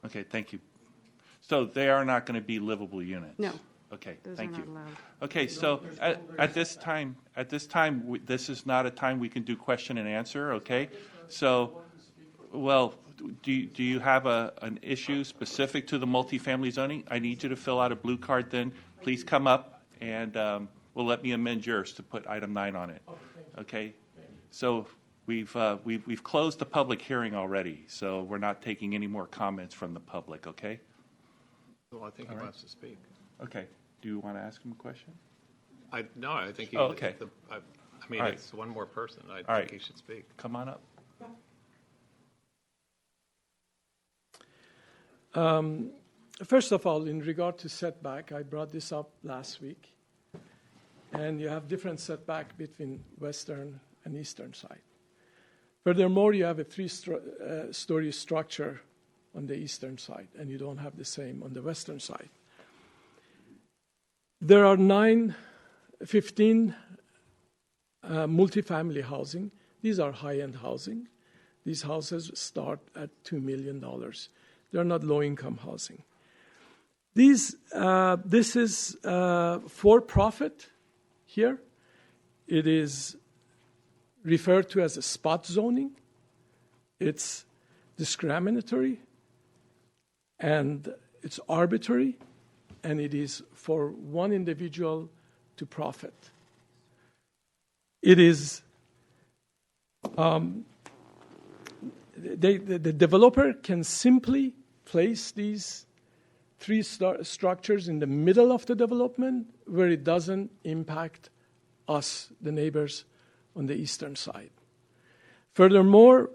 Okay, thank you. So they are not going to be livable units? No. Okay, those thank are you. not allowed. Okay, so at this time, this is not a time we can do question and answer, okay? So, well, do you have an issue specific to the multifamily zoning? I need you to fill out a blue card then. Please come up and we'll let me amend yours to put item 9 on it. Okay? So we've closed the public hearing already, so we're not taking any more comments from the public, okay? Well, I think he wants to speak. Okay. Do you want to ask him a question? No, I think he. Oh, okay. I mean, All right. it's one more person. I think right. he should speak. Come on up. First of all, in regard to setback, I brought this up last week, and you have different setback between western and eastern side. Furthermore, you have a 3-story structure on the eastern side, and you don't have the same on the western side. There are 15 multifamily housing. These are high-end housing. These houses start at $2 million. They're not low-income housing. This is for-profit here. It is referred to as a spot zoning. It's discriminatory, and it's arbitrary, and it is for one individual to profit. It is the developer can simply place these 3 structures in the middle of the development where it doesn't impact us, the neighbors on the eastern side. Furthermore,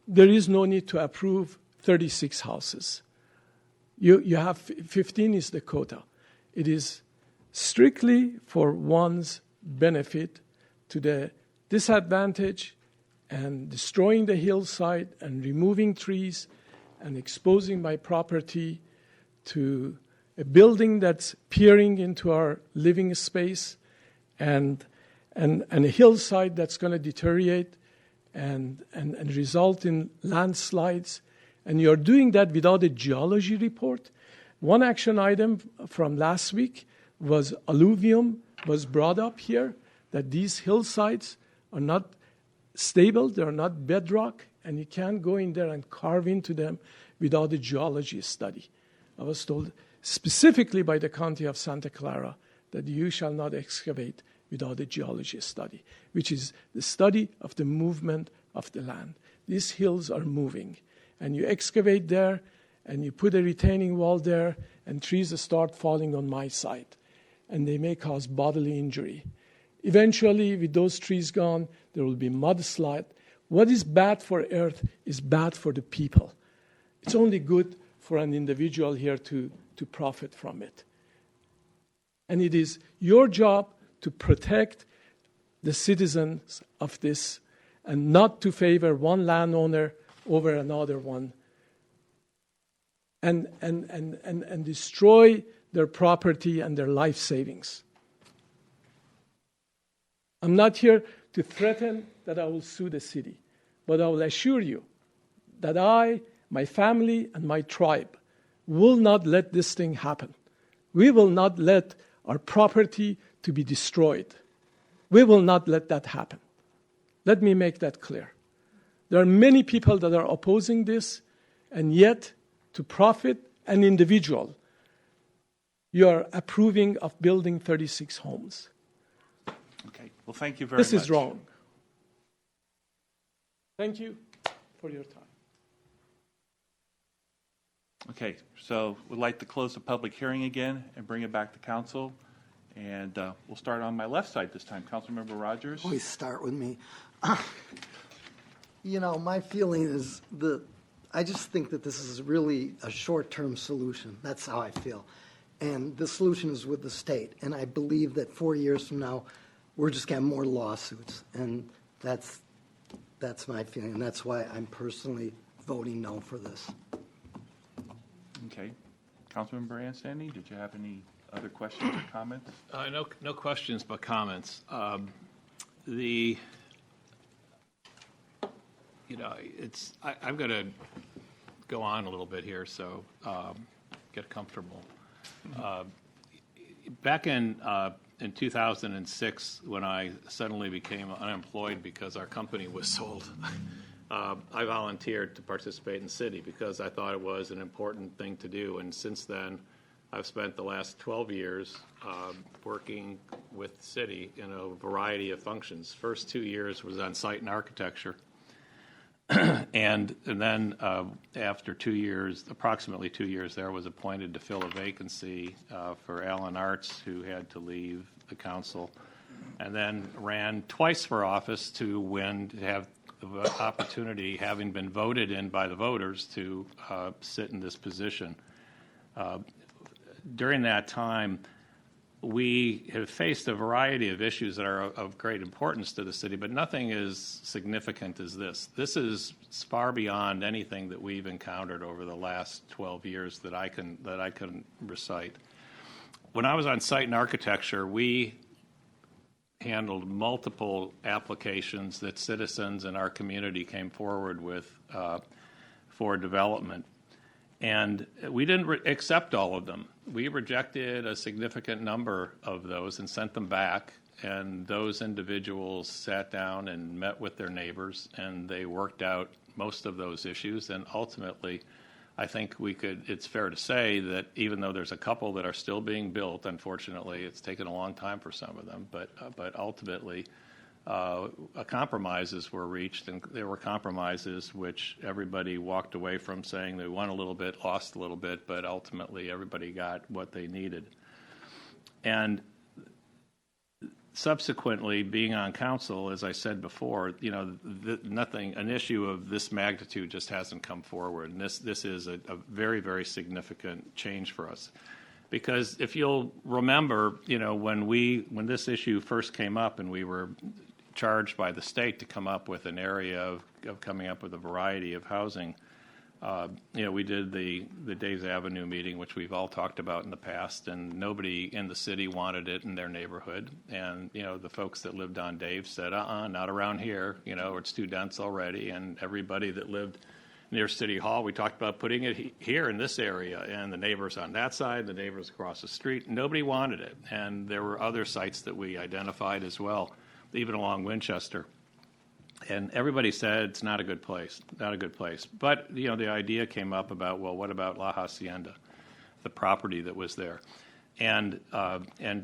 there is no need to approve 36 houses. You have 15 is the quota. It is strictly for one's benefit to the disadvantage and destroying the hillside and removing trees and exposing my property to a building that's peering into our living space and a hillside that's going to deteriorate and result in landslides. And you're doing that without a geology report. One action item from last week was alluvium was brought up here, that these hillsides are not stable, they're not bedrock, and you can't go in there and carve into them without a geology study. I was told specifically by the County of Santa Clara that you shall not excavate without a geology study, which is the study of the movement of the land. These hills are moving, and you excavate there, and you put a retaining wall there, and trees start falling on my side, and they may cause bodily injury. Eventually, with those trees gone, there will be mudslide. What is bad for earth is bad for the people. It's only good for an individual here to profit from it. And it is your job to protect the citizens of this and not to favor one landowner over another one and destroy their property and their life savings. I'm not here to threaten that I will sue the city, but I will assure you that I, my family, and my tribe will not let this thing happen. We will not let our property to be destroyed. We will not let that happen. Let me make that clear. There are many people that are opposing this, and yet, to profit an individual, you are approving of building 36 homes. Okay. Well, thank you very much. This is wrong. Thank you for your time. Okay, so we'd like to close the public hearing again and bring it back to council. And we'll start on my left side this time. Councilmember Rogers. Always start with me. My feeling is that I just think that this is really a short-term solution. That's how I feel. And the solution is with the state. And I believe that 4 years from now, we're just going to have more lawsuits. And that's my feeling. And that's why I'm personally voting no for this. Okay. Councilmember Anstany, did you have any other questions or comments? No questions, but comments. I'm going to go on a little bit here, so get comfortable. Back in 2006, when I suddenly became unemployed because our company was sold, I volunteered to participate in the city because I thought it was an important thing to do. And since then, I've spent the last 12 years working with the city in a variety of functions. First 2 years was on site and architecture. and then after 2 years, approximately 2 years there, was appointed to fill a vacancy for Alan Arts, who had to leave the council, and then ran twice for office to have the opportunity, having been voted in by the voters, to sit in this position. During that time, we have faced a variety of issues that are of great importance to the city, but nothing as significant as this. This is far beyond anything that we've encountered over the last 12 years that I can recite. When I was on site and architecture, we handled multiple applications that citizens in our community came forward with for development. And we didn't accept all of them. We rejected a significant number of those and sent them back. And those individuals sat down and met with their neighbors, and they worked out most of those issues. And ultimately, I think it's fair to say that even though there's a couple that are still being built, unfortunately, it's taken a long time for some of them, but ultimately, compromises were reached, and there were compromises which everybody walked away from saying they won a little bit, lost a little bit, but ultimately everybody got what they needed. And subsequently, being on council, as I said before, an issue of this magnitude just hasn't come forward, and this is a very, very significant change for us. Because if you'll remember, when this issue first came up and we were charged by the state to come up with an area of coming up with a variety of housing, we did the Days Avenue meeting, which we've all talked about in the past, and nobody in the city wanted it in their neighborhood. And, the folks that lived on Dave said, not around here, it's too dense already. And everybody that lived near City Hall, we talked about putting it here in this area, and the neighbors on that side, the neighbors across the street, nobody wanted it. And there were other sites that we identified as well, even along Winchester. And everybody said it's not a good place, not a good place. But, the idea came up about, well, what about La Hacienda, the property that was there? And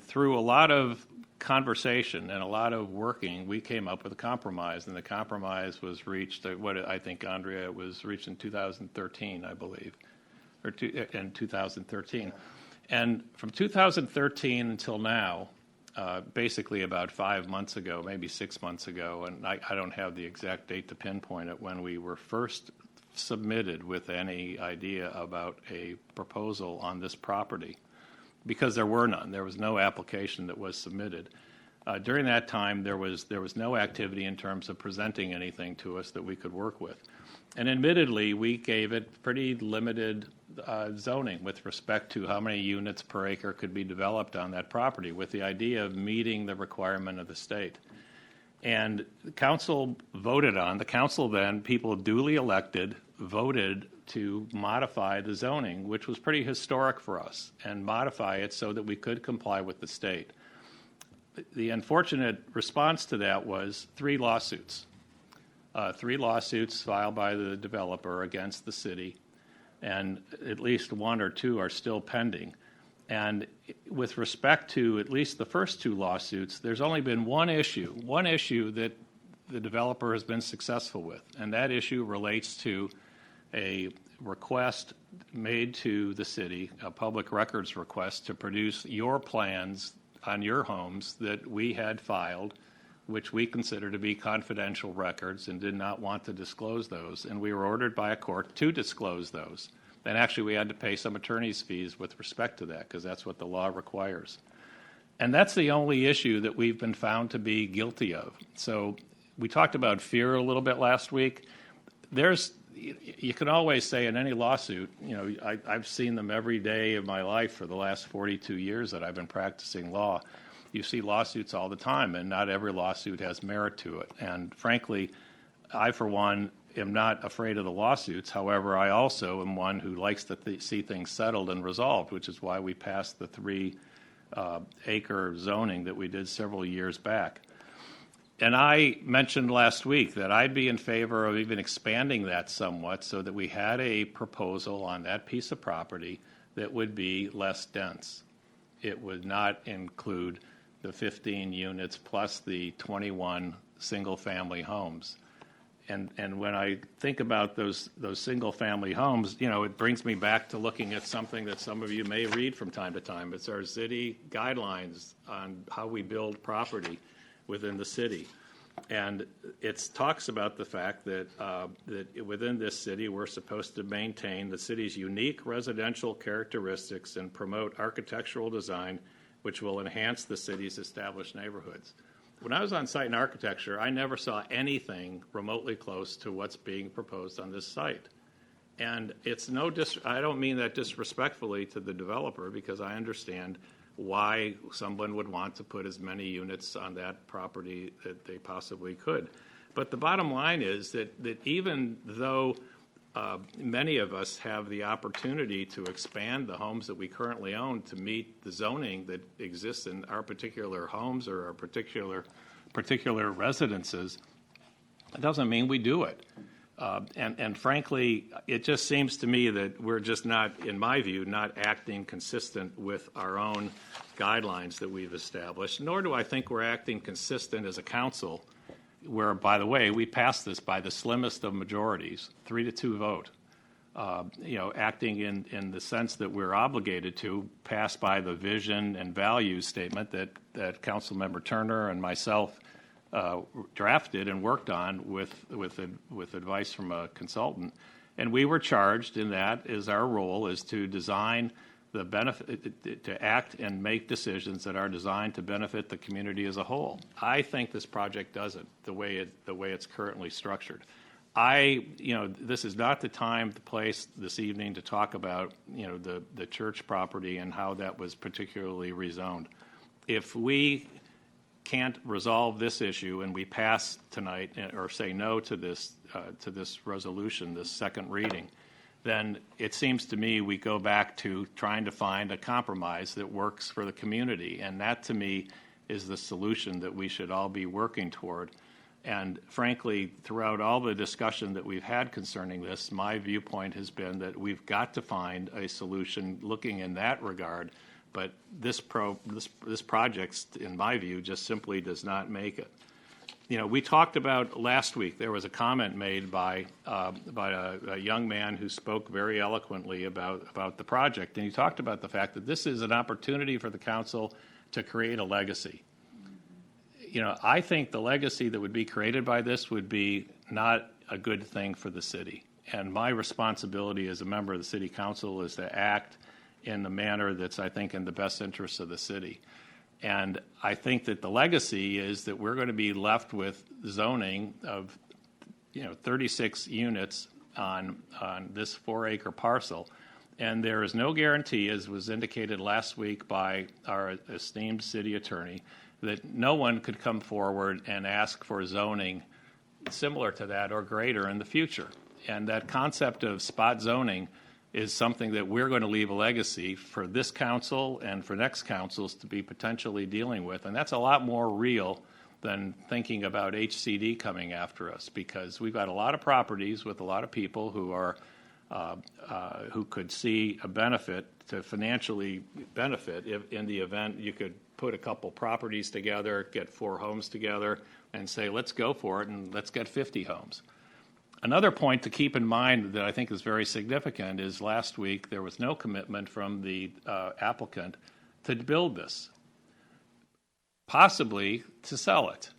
through a lot of conversation and a lot of working, we came up with a compromise, and the compromise was reached, I think, Andrea, it was reached in 2013, I believe, in 2013. And from 2013 until now, basically about 5 months ago, maybe 6 months ago, and I don't have the exact date to pinpoint it, when we were first submitted with any idea about a proposal on this property, because there were none. There was no application that was submitted. During that time, there was no activity in terms of presenting anything to us that we could work with. And admittedly, we gave it pretty limited zoning with respect to how many units per acre could be developed on that property, with the idea of meeting the requirement of the state. And the council then, people duly elected, voted to modify the zoning, which was pretty historic for us, and modify it so that we could comply with the state. The unfortunate response to that was 3 lawsuits. 3 lawsuits filed by the developer against the city, and at least 1 or 2 are still pending. And with respect to at least the first 2 lawsuits, there's only been one issue that the developer has been successful with, and that issue relates to a request made to the city, a public records request, to produce your plans on your homes that we had filed, which we consider to be confidential records and did not want to disclose those. And we were ordered by a court to disclose those. And actually, we had to pay some attorney's fees with respect to that because that's what the law requires. And that's the only issue that we've been found to be guilty of. So we talked about fear a little bit last week. You can always say in any lawsuit, I've seen them every day of my life for the last 42 years that I've been practicing law. You see lawsuits all the time, and not every lawsuit has merit to it. And frankly, I, for one, am not afraid of the lawsuits. However, I also am one who likes to see things settled and resolved, which is why we passed the 3-acre zoning that we did several years back. And I mentioned last week that I'd be in favor of even expanding that somewhat so that we had a proposal on that piece of property that would be less dense. It would not include the 15 units plus the 21 single-family homes. And when I think about those single-family homes, it brings me back to looking at something that some of you may read from time to time. It's our city guidelines on how we build property within the city. And it talks about the fact that within this city, we're supposed to maintain the city's unique residential characteristics and promote architectural design which will enhance the city's established neighborhoods. When I was on site in architecture, I never saw anything remotely close to what's being proposed on this site. And it's I don't mean that disrespectfully to the developer, because I understand why someone would want to put as many units on that property that they possibly could. But the bottom line is that even though many of us have the opportunity to expand the homes that we currently own to meet the zoning that exists in our particular homes or our particular residences, it doesn't mean we do it. And frankly, it just seems to me that we're just not, in my view, not acting consistent with our own guidelines that we've established, nor do I think we're acting consistent as a council where, by the way, we passed this by the slimmest of majorities, 3-2 vote, acting in the sense that we're obligated to pass by the vision and values statement that Councilmember Turner and myself drafted and worked on with advice from a consultant. And we were charged in that as our role is to design the benefit, to act and make decisions that are designed to benefit the community as a whole. I think this project does it the way it's currently structured. This is not the time, the place this evening to talk about, the church property and how that was particularly rezoned. If we can't resolve this issue and we pass tonight or say no to this resolution, this second reading, then it seems to me we go back to trying to find a compromise that works for the community. And that, to me, is the solution that we should all be working toward. And frankly, throughout all the discussion that we've had concerning this, my viewpoint has been that we've got to find a solution looking in that regard. But this project, in my view, just simply does not make it. We talked about last week, there was a comment made by a young man who spoke very eloquently about the project. And he talked about the fact that this is an opportunity for the council to create a legacy. I think the legacy that would be created by this would be not a good thing for the city. And my responsibility as a member of the city council is to act in the manner that's, I think, in the best interest of the city. And I think that the legacy is that we're going to be left with zoning of 36 units on this 4-acre parcel. And there is no guarantee, as was indicated last week by our esteemed city attorney, that no one could come forward and ask for zoning similar to that or greater in the future. And that concept of spot zoning is something that we're going to leave a legacy for this council and for next councils to be potentially dealing with. And that's a lot more real than thinking about HCD coming after us, because we've got a lot of properties with a lot of people who are who could see a benefit to financially benefit if in the event you could put a couple properties together, get 4 homes together, and say, let's go for it and let's get 50 homes. Another point to keep in mind that I think is very significant is last week there was no commitment from the applicant to build this. possibly to sell it.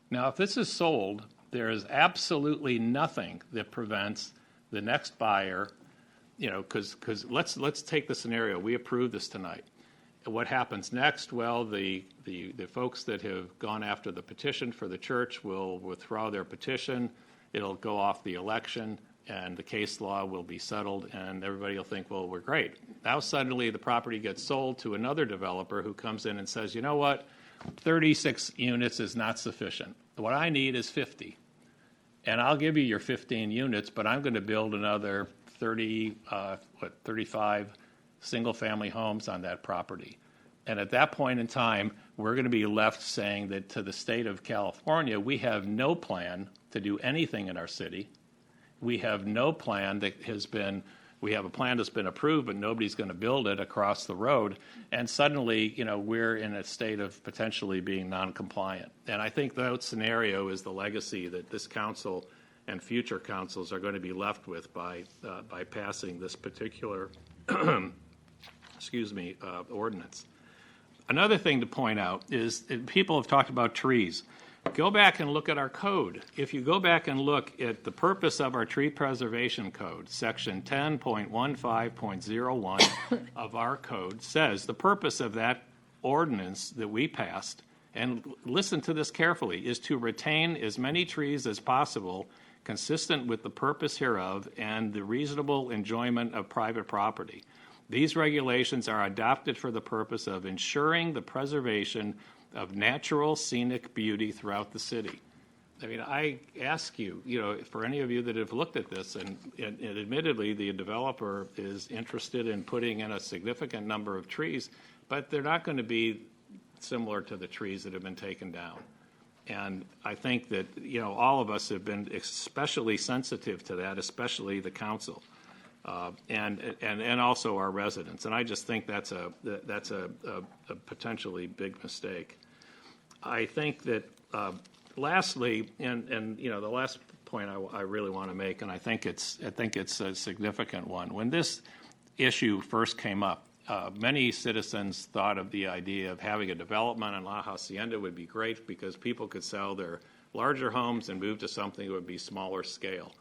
Now, if this is sold, there is absolutely nothing that prevents the next buyer, because let's take the scenario. We approve this tonight. What happens next? Well, the folks that have gone after the petition for the church will withdraw their petition. It'll go off the election, and the case law will be settled, and everybody will think, well, we're great. Now suddenly the property gets sold to another developer who comes in and says, you know what, 36 units is not sufficient. What I need is 50. And I'll give you your 15 units, but I'm going to build another 35 single-family homes on that property. And at that point in time, we're going to be left saying that to the state of California, we have no plan to do anything in our city. We have no plan we have a plan that's been approved, but nobody's going to build it across the road. And suddenly, we're in a state of potentially being non-compliant. And I think that scenario is the legacy that this council and future councils are going to be left with by passing this particular ordinance. Another thing to point out is people have talked about trees. Go back and look at our code. If you go back and look at the purpose of our tree preservation code, section 10.15.01 of our code says the purpose of that ordinance that we passed, and listen to this carefully, is to retain as many trees as possible consistent with the purpose hereof and the reasonable enjoyment of private property. These regulations are adopted for the purpose of ensuring the preservation of natural scenic beauty throughout the city. I mean, I ask you, for any of you that have looked at this, and admittedly the developer is interested in putting in a significant number of trees, but they're not going to be similar to the trees that have been taken down. And I think that, all of us have been especially sensitive to that, especially the council. And also our residents, and I just think that's a potentially big mistake. I think that lastly, and the last point I really want to make, and I think it's a significant one. When this issue first came up, many citizens thought of the idea of having a development in La Hacienda would be great because people could sell their larger homes and move to something that would be smaller scale.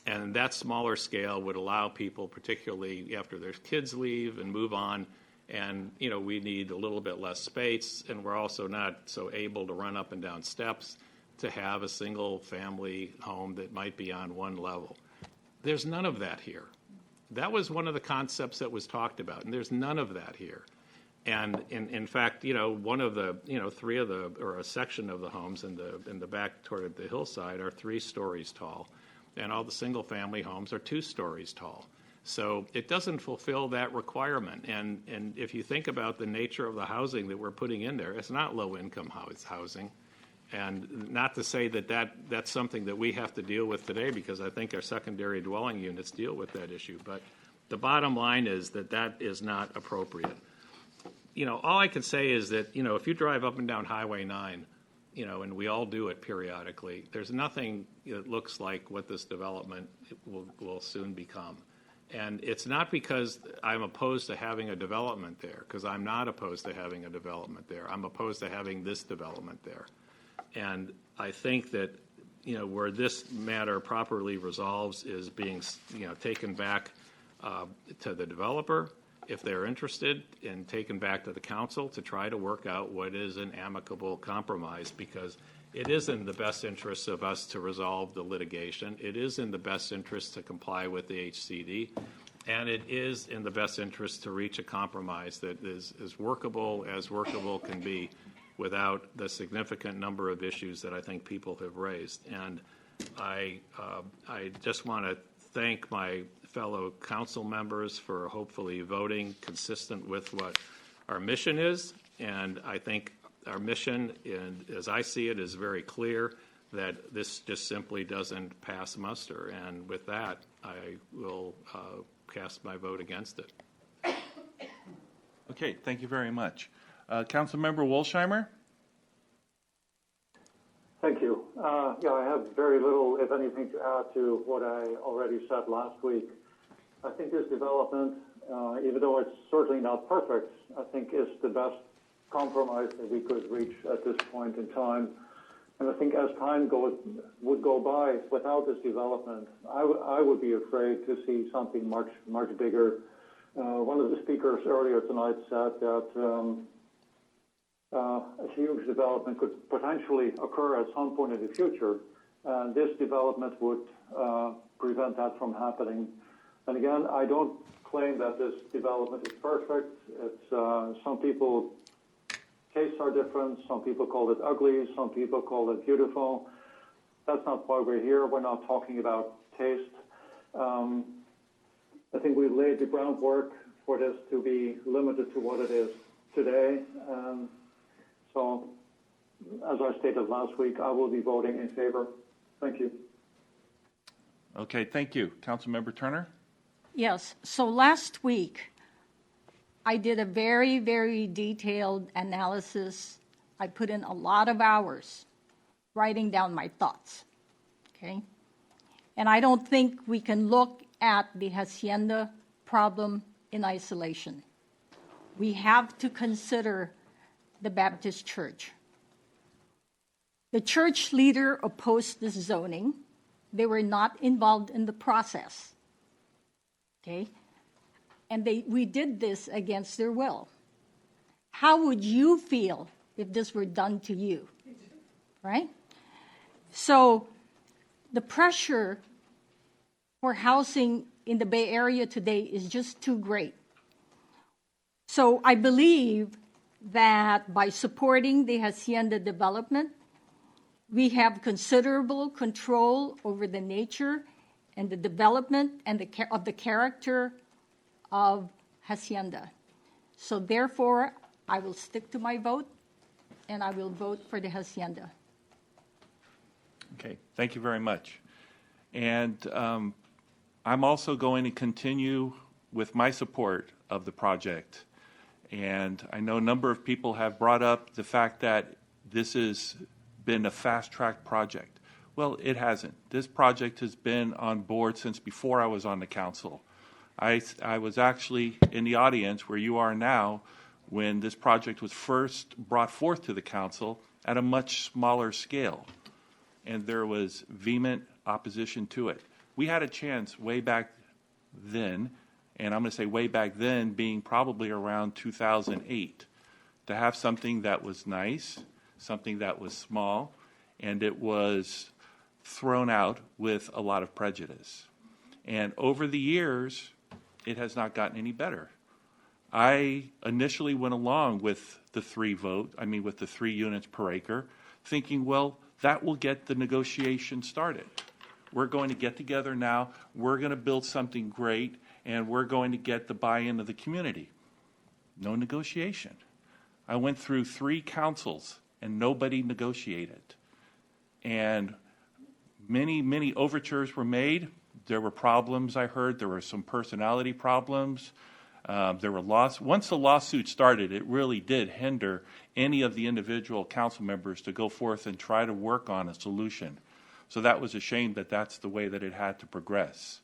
And that smaller scale would allow people, particularly after their kids leave and move on, and we need a little bit less space, and we're also not so able to run up and down steps to have a single family home that might be on one level. There's none of that here. That was one of the concepts that was talked about, and there's none of that here. And in fact, one of the, three of the, or a section of the homes in the back toward the hillside are 3 stories tall. And all the single-family homes are 2 stories tall. So it doesn't fulfill that requirement. And if you think about the nature of the housing that we're putting in there, it's not low-income housing. And not to say that's something that we have to deal with today, because I think our secondary dwelling units deal with that issue. But the bottom line is that is not appropriate. All I can say is that, if you drive up and down Highway 9, and we all do it periodically, there's nothing that looks like what this development will soon become. And it's not because I'm opposed to having a development there, because I'm not opposed to having a development there. I'm opposed to having this development there. And I think that, where this matter properly resolves is being, taken back to the developer, if they're interested, and taken back to the council to try to work out what is an amicable compromise, because it is in the best interest of us to resolve the litigation. It is in the best interest to comply with the HCD, and it is in the best interest to reach a compromise that is as workable can be without the significant number of issues that I think people have raised. And I just want to thank my fellow council members for hopefully voting consistent with what our mission is. And I think our mission, and as I see it, is very clear that this just simply doesn't pass muster. And with that, I will cast my vote against it. Okay, thank you very much. Councilmember Wolsheimer? Thank you. I have very little, if anything, to add to what I already said last week. I think this development, even though it's certainly not perfect, I think is the best compromise that we could reach at this point in time. And I think as time would go by without this development, I would be afraid to see something much bigger. One of the speakers earlier tonight said that a huge development could potentially occur at some point in the future, and this development would prevent that from happening. And again, I don't claim that this development is perfect. It's some people tastes are different. Some people call it ugly. Some people call it beautiful. That's not why we're here. We're not talking about taste. I think we laid the groundwork for this to be limited to what it is today. So, as I stated last week, I will be voting in favor. Thank you. Okay, thank you. Councilmember Turner? Yes. So last week, I did a very, very detailed analysis. I put in a lot of hours writing down my thoughts, okay? And I don't think we can look at the hacienda problem in isolation. We have to consider the Baptist Church. The church leader opposed this zoning. They were not involved in the process, okay? And we did this against their will. How would you feel if this were done to you, right? So the pressure for housing in the Bay Area today is just too great. So I believe that by supporting the hacienda development, we have considerable control over the nature and the development and of the character of hacienda. So therefore, I will stick to my vote, and I will vote for the hacienda. Okay, thank you very much. And I'm also going to continue with my support of the project. And I know a number of people have brought up the fact that this has been a fast-track project. Well, it hasn't. This project has been on board since before I was on the council. I was actually in the audience where you are now when this project was first brought forth to the council at a much smaller scale. And there was vehement opposition to it. We had a chance way back then, and I'm going to say way back then being probably around 2008, to have something that was nice, something that was small, and it was thrown out with a lot of prejudice. And over the years, it has not gotten any better. I initially went along with the 3 units per acre, thinking, well, that will get the negotiation started. We're going to get together now, we're going to build something great, and we're going to get the buy-in of the community. No negotiation. I went through 3 councils, and nobody negotiated. And many overtures were made. There were problems, I heard. There were some personality problems. There were once the lawsuit started, it really did hinder any of the individual council members to go forth and try to work on a solution. So that was a shame that that's the way that it had to progress.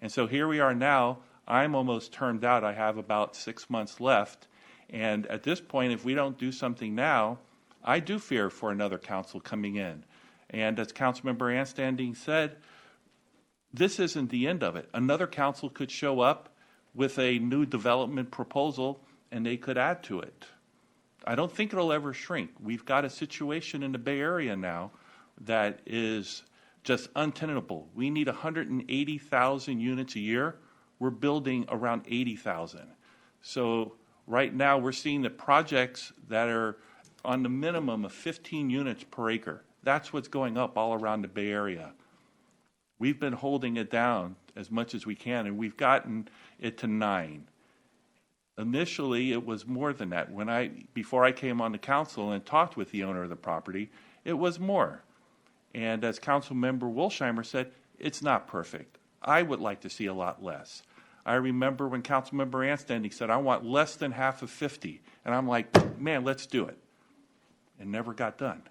And so here we are now. I'm almost termed out. I have about 6 months left. And at this point, if we don't do something now, I do fear for another council coming in. And as Councilmember Anstanding said, this isn't the end of it. Another council could show up with a new development proposal, and they could add to it. I don't think it'll ever shrink. We've got a situation in the Bay Area now that is just untenable. We need 180,000 units a year. We're building around 80,000. So right now we're seeing the projects that are on the minimum of 15 units per acre. That's what's going up all around the Bay Area. We've been holding it down as much as we can, and we've gotten it to 9. Initially, it was more than that. Before I came on the council and talked with the owner of the property, it was more. And as Councilmember Wolsheimer said, it's not perfect. I would like to see a lot less. I remember when Councilmember Anstanding said, I want less than half of 50. And I'm like, man, let's do it. It never got done.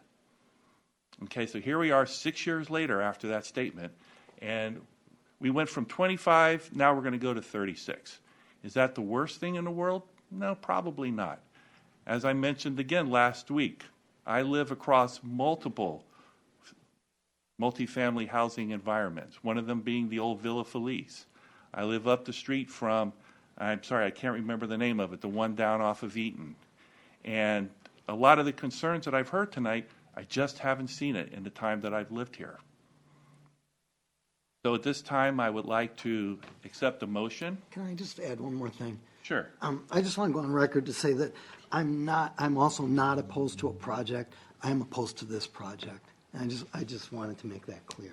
Okay, so here we are 6 years later after that statement, and we went from 25, now we're going to go to 36. Is that the worst thing in the world? No, probably not. As I mentioned again last week, I live across multiple multifamily housing environments, one of them being the old Villa Felice. I live up the street from, I'm sorry, I can't remember the name of it, the one down off of Eaton. And a lot of the concerns that I've heard tonight, I just haven't seen it in the time that I've lived here. So at this time, I would like to accept a motion. Can I just add one more thing? Sure. I just want to go on record to say that I'm also not opposed to a project. I'm opposed to this project. And I just wanted to make that clear.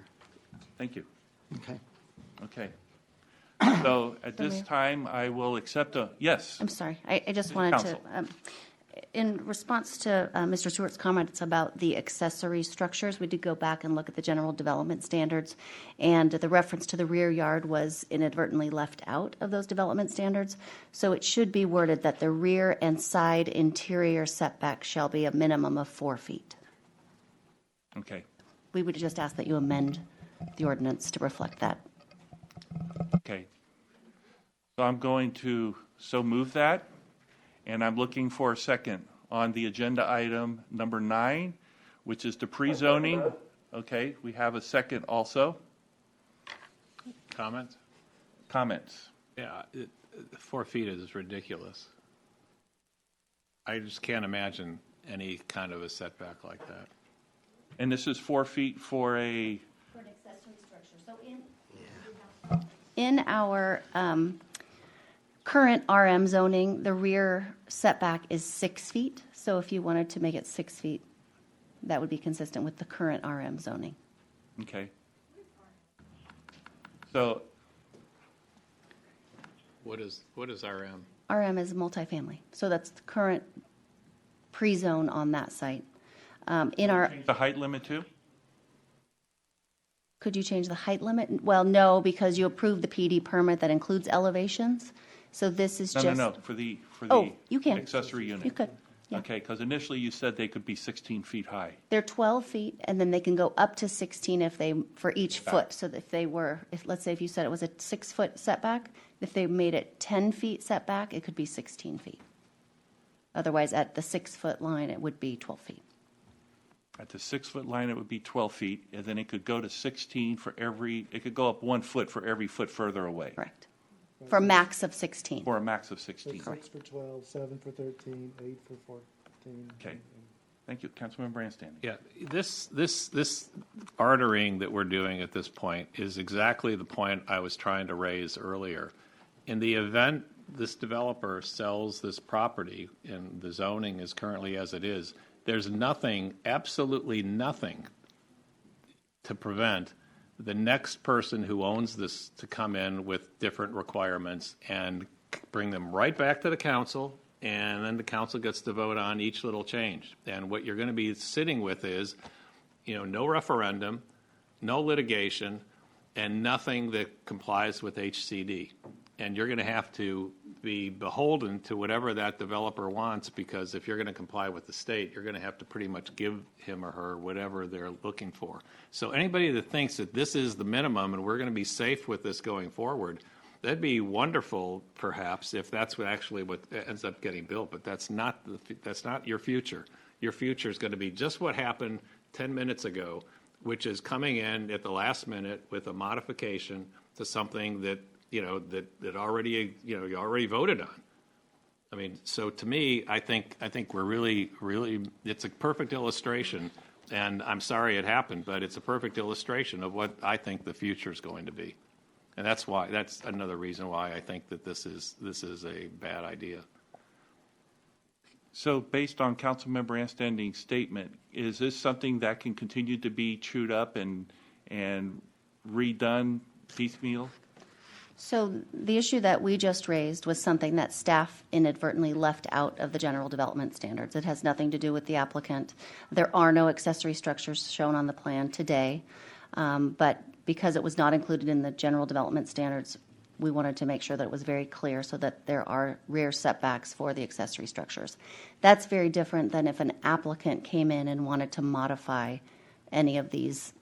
Thank you. Okay. Okay. So at this time, I will accept a, yes. I'm sorry. I just wanted Counsel. to, in response to Mr. Stewart's comments about the accessory structures, we did go back and look at the general development standards, and the reference to the rear yard was inadvertently left out of those development standards. So it should be worded that the rear and side interior setback shall be a minimum of 4 feet. Okay. We would just ask that you amend the ordinance to reflect that. Okay. So I'm going to so move that, and I'm looking for a second on the agenda item number 9, which is the pre-zoning. Okay, we have a second also. Comments? Comments? Yeah, 4 feet is ridiculous. I just can't imagine any kind of a setback like that. And this is 4 feet for a... For an accessory structure. So in our current RM zoning, the rear setback is 6 feet. So if you wanted to make it 6 feet, that would be consistent with the current RM zoning. Okay. So What is RM? RM is multifamily. So that's the current pre-zone on that site. In our, the height limit too? could you change the height limit? Well, no, because you approved the PD permit that includes elevations. So this is just. No, for the Oh, you can. accessory unit. You could, yeah. Okay, because initially you said they could be 16 feet high. They're 12 feet, and then they can go up to 16 if they, for each foot. So if they were, let's say if you said it was a 6-foot setback, if they made it 10 feet setback, it could be 16 feet. Otherwise, at the 6-foot line, it would be 12 feet. At the 6-foot line, it would be 12 feet, and then it could go to 16 for every, it could go up 1 foot for every foot further away. Correct. For a max of 16. For a max of 16. 6 for 12, 7 for 13, 8 for 14. Okay. Thank you. Councilmember Brandstanding. Yeah, this artering that we're doing at this point is exactly the point I was trying to raise earlier. In the event this developer sells this property and the zoning is currently as it is, there's nothing, absolutely nothing, to prevent the next person who owns this to come in with different requirements and bring them right back to the council, and then the council gets to vote on each little change. And what you're going to be sitting with is, no referendum, no litigation, and nothing that complies with HCD. And you're going to have to be beholden to whatever that developer wants, because if you're going to comply with the state, you're going to have to pretty much give him or her whatever they're looking for. So anybody that thinks that this is the minimum and we're going to be safe with this going forward, that'd be wonderful, perhaps, if that's what ends up getting built. But that's not your future. Your future is going to be just what happened 10 minutes ago, which is coming in at the last minute with a modification to something that that already you already voted on. I mean, so to me, I think we're really it's a perfect illustration, and I'm sorry it happened, but it's a perfect illustration of what I think the future is going to be, and that's another reason why I think that this is a bad idea. So based on Councilmember Brandstanding's statement, is this something that can continue to be chewed up and redone piecemeal? So the issue that we just raised was something that staff inadvertently left out of the general development standards. It has nothing to do with the applicant. There are no accessory structures shown on the plan today, but because it was not included in the general development standards, we wanted to make sure that it was very clear so that there are rear setbacks for the accessory structures. That's very different than if an applicant came in and wanted to modify any of these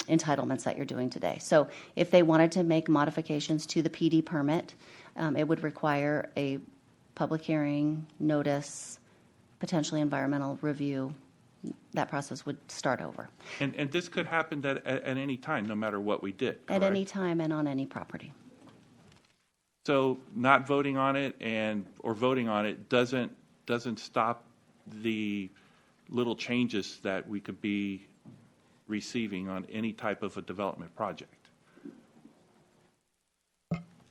entitlements that you're doing today. So if they wanted to make modifications to the PD permit, it would require a public hearing, notice, potentially environmental review, that process would start over And this could happen at any time, no matter what we did, at any correct? time and on any property. So not voting on it or voting on it doesn't stop the little changes that we could be receiving on any type of a development project.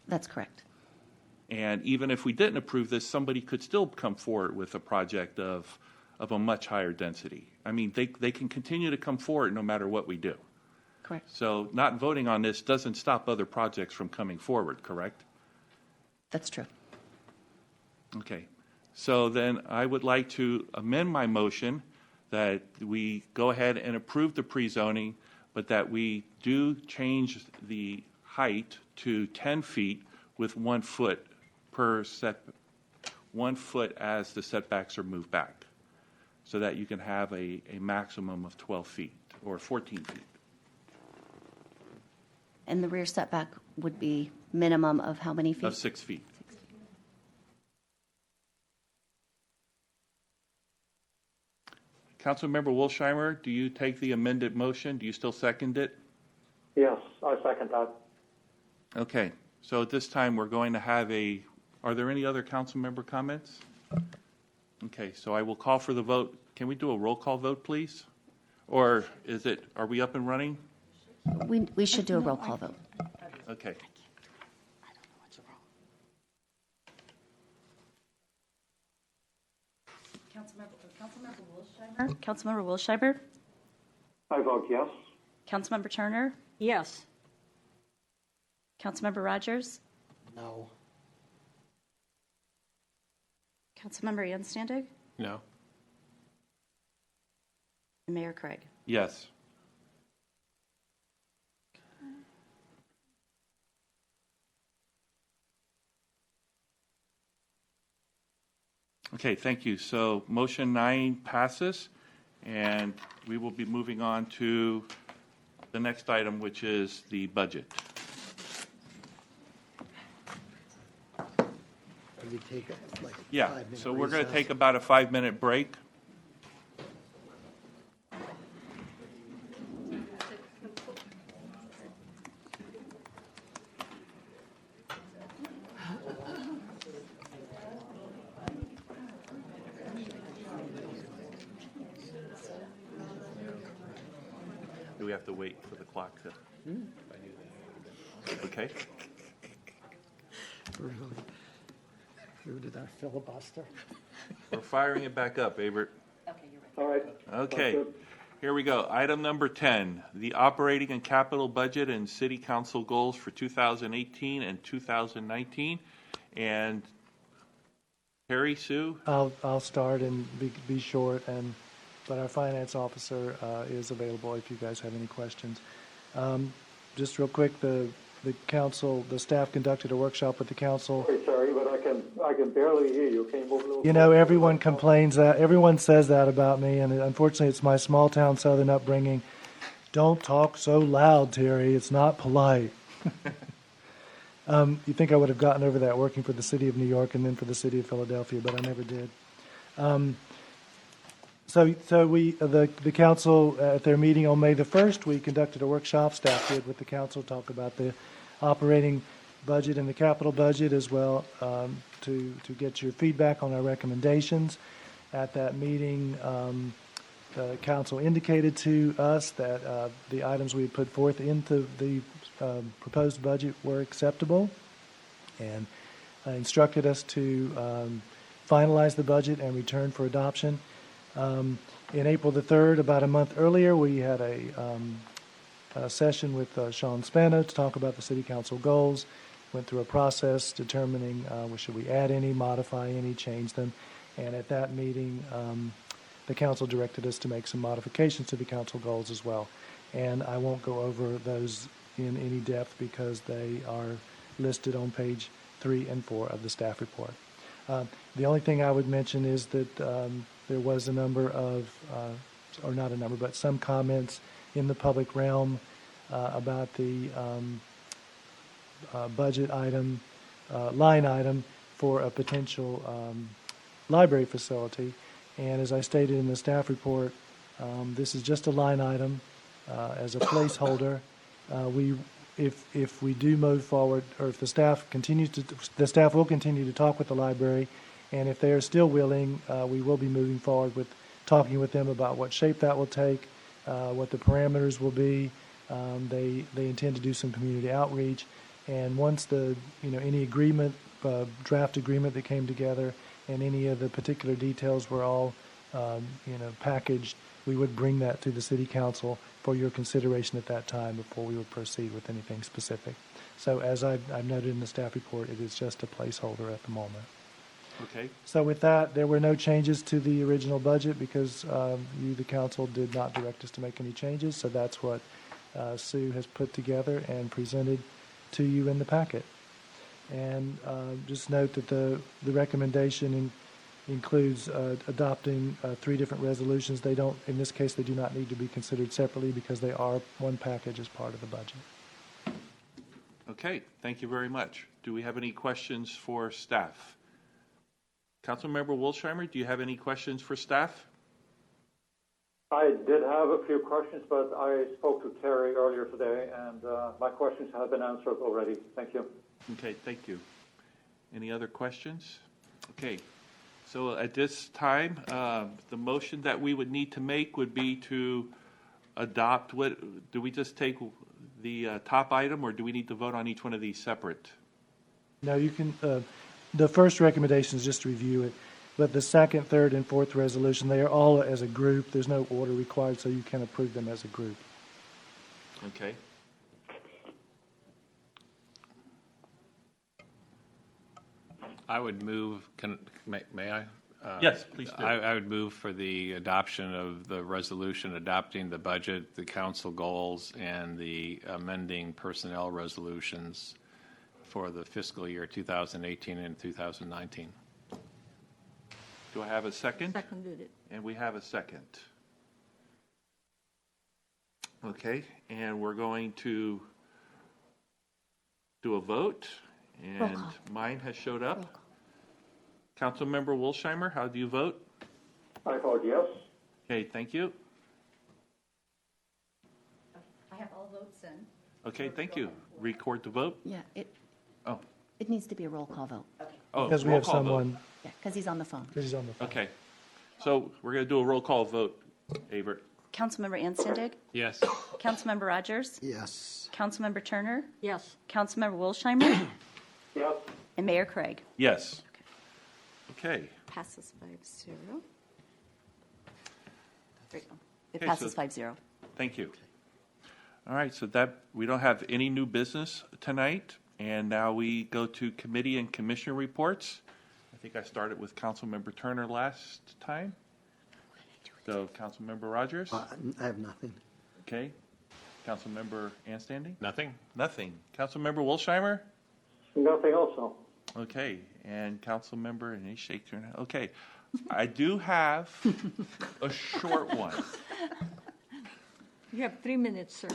That's correct. And even if we didn't approve this, somebody could still come forward with a project of a much higher density. I mean, they can continue to come forward no matter what we do. Correct. So not voting on this doesn't stop other projects from coming forward, correct? That's true. Okay. So then I would like to amend my motion that we go ahead and approve the pre-zoning, but that we do change the height to 10 feet with 1 foot per set, 1 foot as the setbacks are moved back, so that you can have a maximum of 12 feet or 14 feet. And the rear setback would be minimum of how many feet? Of 6 feet. Councilmember Wilsheimer, do you take the amended motion? Do you still second it? Yes, I second that. Okay, so at this time, we're going to have are there any other council member comments? Okay, so I will call for the vote. Can we do a roll call vote, please? Or are we up and running? We should do a roll call vote. Okay. Councilmember Wilsheimer? I vote yes. Councilmember Turner? Yes. Councilmember Rogers? No. Councilmember Janstandig? No. And Mayor Craig? Yes. Okay, thank you. So motion 9 passes, and we will be moving on to the next item, which is the budget. Can we take like Yeah, 5-minute so we're going to recess? take about a 5-minute break. Do we have to wait for the clock to? Okay. Who did our filibuster? We're firing it back up, Abert. All right. Okay, Sounds good. here we go. Item number 10, the operating and capital budget and city council goals for 2018 and 2019. And Terry, Sue? I'll start and be short, but our finance officer is available if you guys have any questions. Just real quick, the staff conducted a workshop with the council. Sorry, but I can barely hear you. Can you move a little? You know, everyone complains that, everyone says that about me, and unfortunately it's my small town southern upbringing. Don't talk so loud, Terry, it's not polite. You think I would have gotten over that working for the city of New York and then for the city of Philadelphia, but I never did. The council, at their meeting on May the 1st, we conducted a workshop, staff did, with the council, talk about the operating budget and the capital budget as well, to get your feedback on our recommendations. At that meeting, the council indicated to us that the items we had put forth into the proposed budget were acceptable, and instructed us to finalize the budget and return for adoption. In April the 3rd, about a month earlier, we had a session with Sean Spano to talk about the city council goals. Went through a process determining should we add any, modify any, change them. And at that meeting, the council directed us to make some modifications to the council goals as well. And I won't go over those in any depth because they are listed on page 3 and 4 of the staff report. The only thing I would mention is that there was a number of, or not a number, but some comments in the public realm about the budget item, line item for a potential library facility. And as I stated in the staff report, this is just a line item as a placeholder. If we do move forward, or if the staff will continue to talk with the library, and if they are still willing, we will be moving forward with talking with them about what shape that will take, what the parameters will be. They intend to do some community outreach, and once any agreement, draft agreement that came together, and any of the particular details were all packaged, we would bring that to the City Council for your consideration at that time before we would proceed with anything specific. So as I've noted in the staff report, it is just a placeholder at the moment. Okay. So with that, there were no changes to the original budget because you, the council, did not direct us to make any changes. So that's what Sue has put together and presented to you in the packet. And just note that the recommendation includes adopting 3 different resolutions. They don't, in this case, they do not need to be considered separately because they are one package as part of the budget. Okay, thank you very much. Do we have any questions for staff? Councilmember Wolsheimer, do you have any questions for staff? I did have a few questions, but I spoke to Terry earlier today, and my questions have been answered already. Thank you. Okay, thank you. Any other questions? Okay, so at this time, the motion that we would need to make would be to adopt do we just take the top item, or do we need to vote on each one of these separate? No, you can, the first recommendation is just to review it, but the second, third, and fourth resolution, they are all as a group. There's no order required, so you can approve them as a group. Okay. I would move, may I? Yes, please do. I would move for the adoption of the resolution adopting the budget, the council goals, and the amending personnel resolutions for the fiscal year 2018 and 2019. Do I have a second? Seconded it. And we have a second. Okay, and we're going to do a vote, and mine has showed up. Councilmember Wolsheimer, how do you vote? I vote yes. Okay, thank you. I have all votes in. Okay, thank you. Record the vote. Yeah, Oh, it needs to be a roll call vote. Because we roll have call vote. someone, Yeah, because he's on the phone. because he's on the phone. Okay, so we're going to do a roll call vote. Avert. Councilmember Anstandig? Yes. Councilmember Rogers? Yes. Councilmember Turner? Yes. Councilmember Wolsheimer? Yes. And Mayor Craig? Yes. Okay. Passes 5-0. There you go. It Okay, passes so- 5-0. Thank you. All right, so that we don't have any new business tonight, and now we go to committee and commissioner reports. I think I started with Councilmember Turner last time. So Councilmember Rogers. I have nothing. Okay. Councilmember Anstanding. Nothing? Nothing. Councilmember Wolsheimer. Nothing also. Okay, and Councilmember, and he shakes her head. Okay, I do have a short one. You have 3 minutes, sir.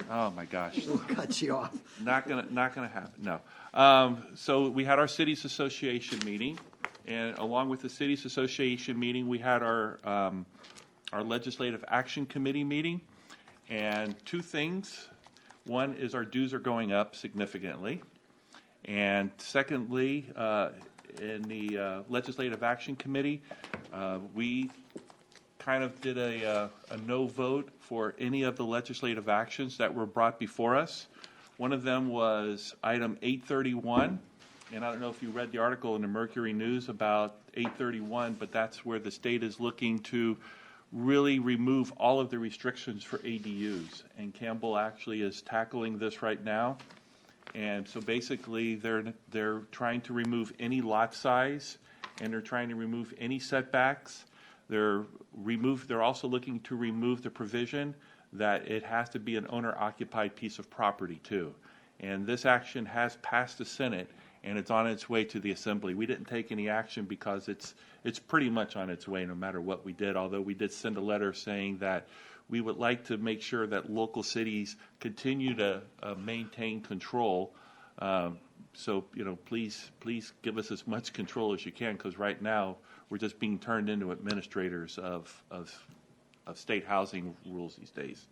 Oh my gosh. We'll cut you off. Not gonna happen. No. So we had our cities association meeting, and along with the cities association meeting, we had our legislative action committee meeting, and 2 things. One is our dues are going up significantly, and secondly, in the legislative action committee, we kind of did a no vote for any of the legislative actions that were brought before us. One of them was item 831, and I don't know if you read the article in the Mercury News about 831, but that's where the state is looking to really remove all of the restrictions for ADUs, and Campbell actually is tackling this right now. And so basically, they're trying to remove any lot size, and they're trying to remove any setbacks. They're also looking to remove the provision that it has to be an owner-occupied piece of property too. And this action has passed the Senate, and it's on its way to the Assembly. We didn't take any action because it's pretty much on its way no matter what we did, although we did send a letter saying that we would like to make sure that local cities continue to maintain control. So, please give us as much control as you can, because right now we're just being turned into administrators of state housing rules these days.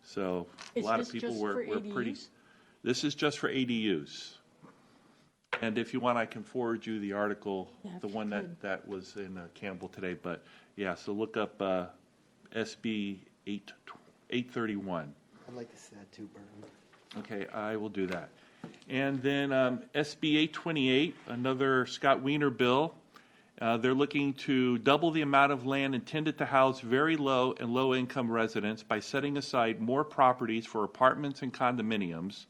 So a Is lot this of people just were for pretty. ADUs? This is just for ADUs. And if you want, I can forward you the article, Yeah, the if one you could. that was in Campbell today. But yeah, so look up SB 831. I'd like to see that too, Burton. Okay, I will do that. And then SB 828, another Scott Wiener bill. They're looking to double the amount of land intended to house very low and low-income residents by setting aside more properties for apartments and condominiums,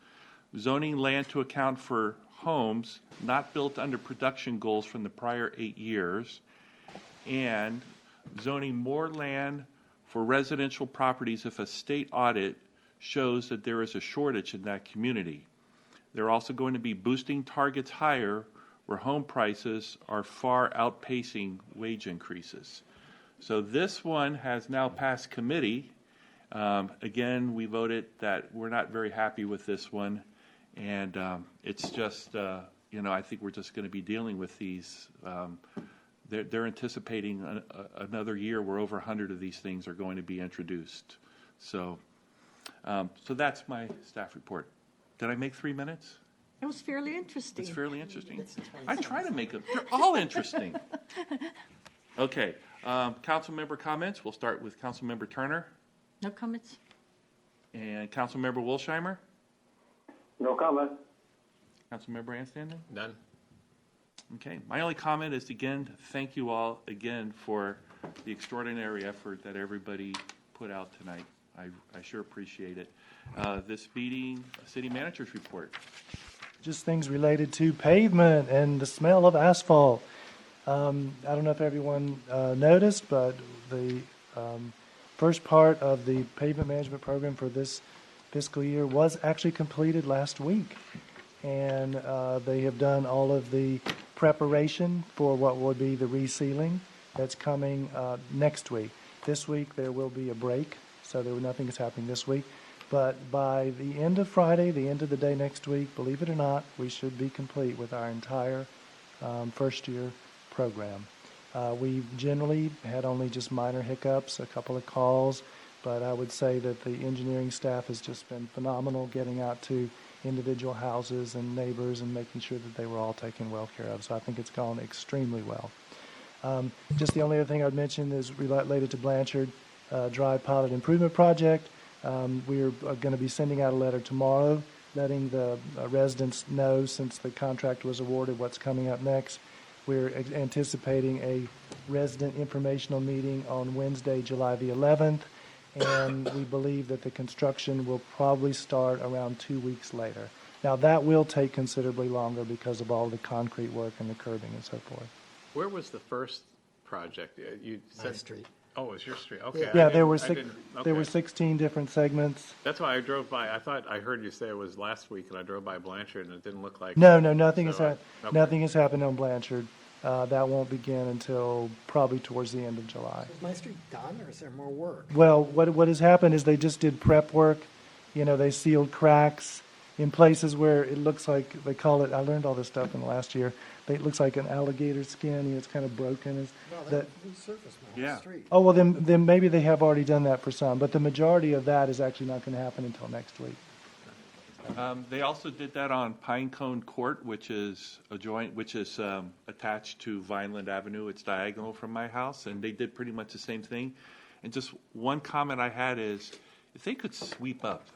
zoning land to account for homes not built under production goals from the prior 8 years, and zoning more land for residential properties if a state audit shows that there is a shortage in that community. They're also going to be boosting targets higher where home prices are far outpacing wage increases. So this one has now passed committee. Again, we voted that we're not very happy with this one. And it's just, I think we're just going to be dealing with these. They're anticipating another year where over 100 of these things are going to be introduced. So that's my staff report. Did I make 3 minutes? It was fairly interesting. It's fairly interesting. I try to make them. They're all interesting. Okay. Council member comments. We'll start with Council member Turner No comments? and Council member Wilsheimer. No comment. Council member Anstanden. None. Okay. My only comment is, again, thank you all again for the extraordinary effort that everybody put out tonight. I sure appreciate it. This meeting, city manager's report. Just things related to pavement and the smell of asphalt. I don't know if everyone noticed, but the first part of the pavement management program for this fiscal year was actually completed last week. And they have done all of the preparation for what would be the resealing that's coming next week. This week there will be a break, so nothing is happening this week. But by the end of Friday, the end of the day next week, believe it or not, we should be complete with our entire first-year program. We generally had only just minor hiccups, a couple of calls, but I would say that the engineering staff has just been phenomenal getting out to individual houses and neighbors and making sure that they were all taken well care of. So I think it's gone extremely well. Just the only other thing I'd mention is related to Blanchard Drive Pilot Improvement Project. We are going to be sending out a letter tomorrow letting the residents know, since the contract was awarded, what's coming up next. We're anticipating a resident informational meeting on Wednesday, July the 11th, and we believe that the construction will probably start around 2 weeks later. Now, that will take considerably longer because of all the concrete work and the curbing and so forth. Where was the first project? You said My street. Oh, it was your street. Okay. Yeah, I there were didn't- there were okay. 16 different segments. That's why I drove by. I thought I heard you say it was last week, and I drove by Blanchard, and it didn't look like. No, nothing So has okay. nothing has happened on Blanchard. That won't begin until probably towards the end of July. Is my street done, or is there more work? Well, what has happened is they just did prep work. They sealed cracks in places where it looks like, they call it, I learned all this stuff in the last year, it looks like an alligator skin, it's kind of broken. No, that's resurfaced my whole street. Oh, well, then maybe they have already done that for some, but the majority of that is actually not going to happen until next week. They also did that on Pinecone Court, which is attached to Vineland Avenue. It's diagonal from my house, and they did pretty much the same thing. And just one comment I had is, if they could sweep up,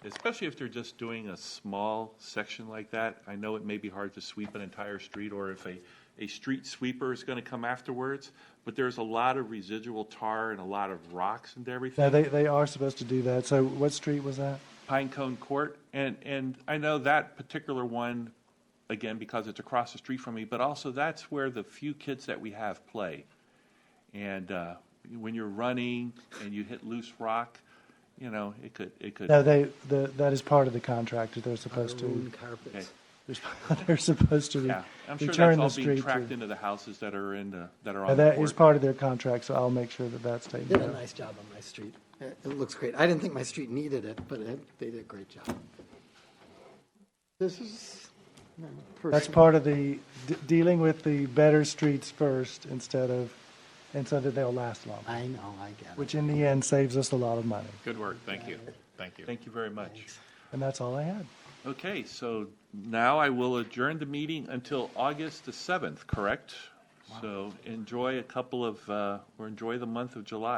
especially if they're just doing a small section like that. I know it may be hard to sweep an entire street, or if a street sweeper is going to come afterwards, but there's a lot of residual tar and a lot of rocks and everything. Yeah, they are supposed to do that. So what street was that? Pinecone Court, and I know that particular one, again, because it's across the street from me, but also that's where the few kids that we have play. And when you're running and you hit loose rock, it could. No, that is part of the contract. They're supposed to. Carpets. They're supposed to Yeah, I'm sure return that's the all being street. tracked into the houses that are on That the is court. part of their contract, so I'll make sure that that's taken Did care a of. nice job on my street. It looks great. I didn't think my street needed it, but they did a great job. This is That's part of the dealing with the better streets first and so that they'll last longer. I know, I get it. Which in the end saves us a lot of money. Good work. Thank you. Thank you. Thank you very much. And that's all I had. Okay, so now I will adjourn the meeting until August the 7th, correct? So enjoy a couple of, or enjoy the month of July.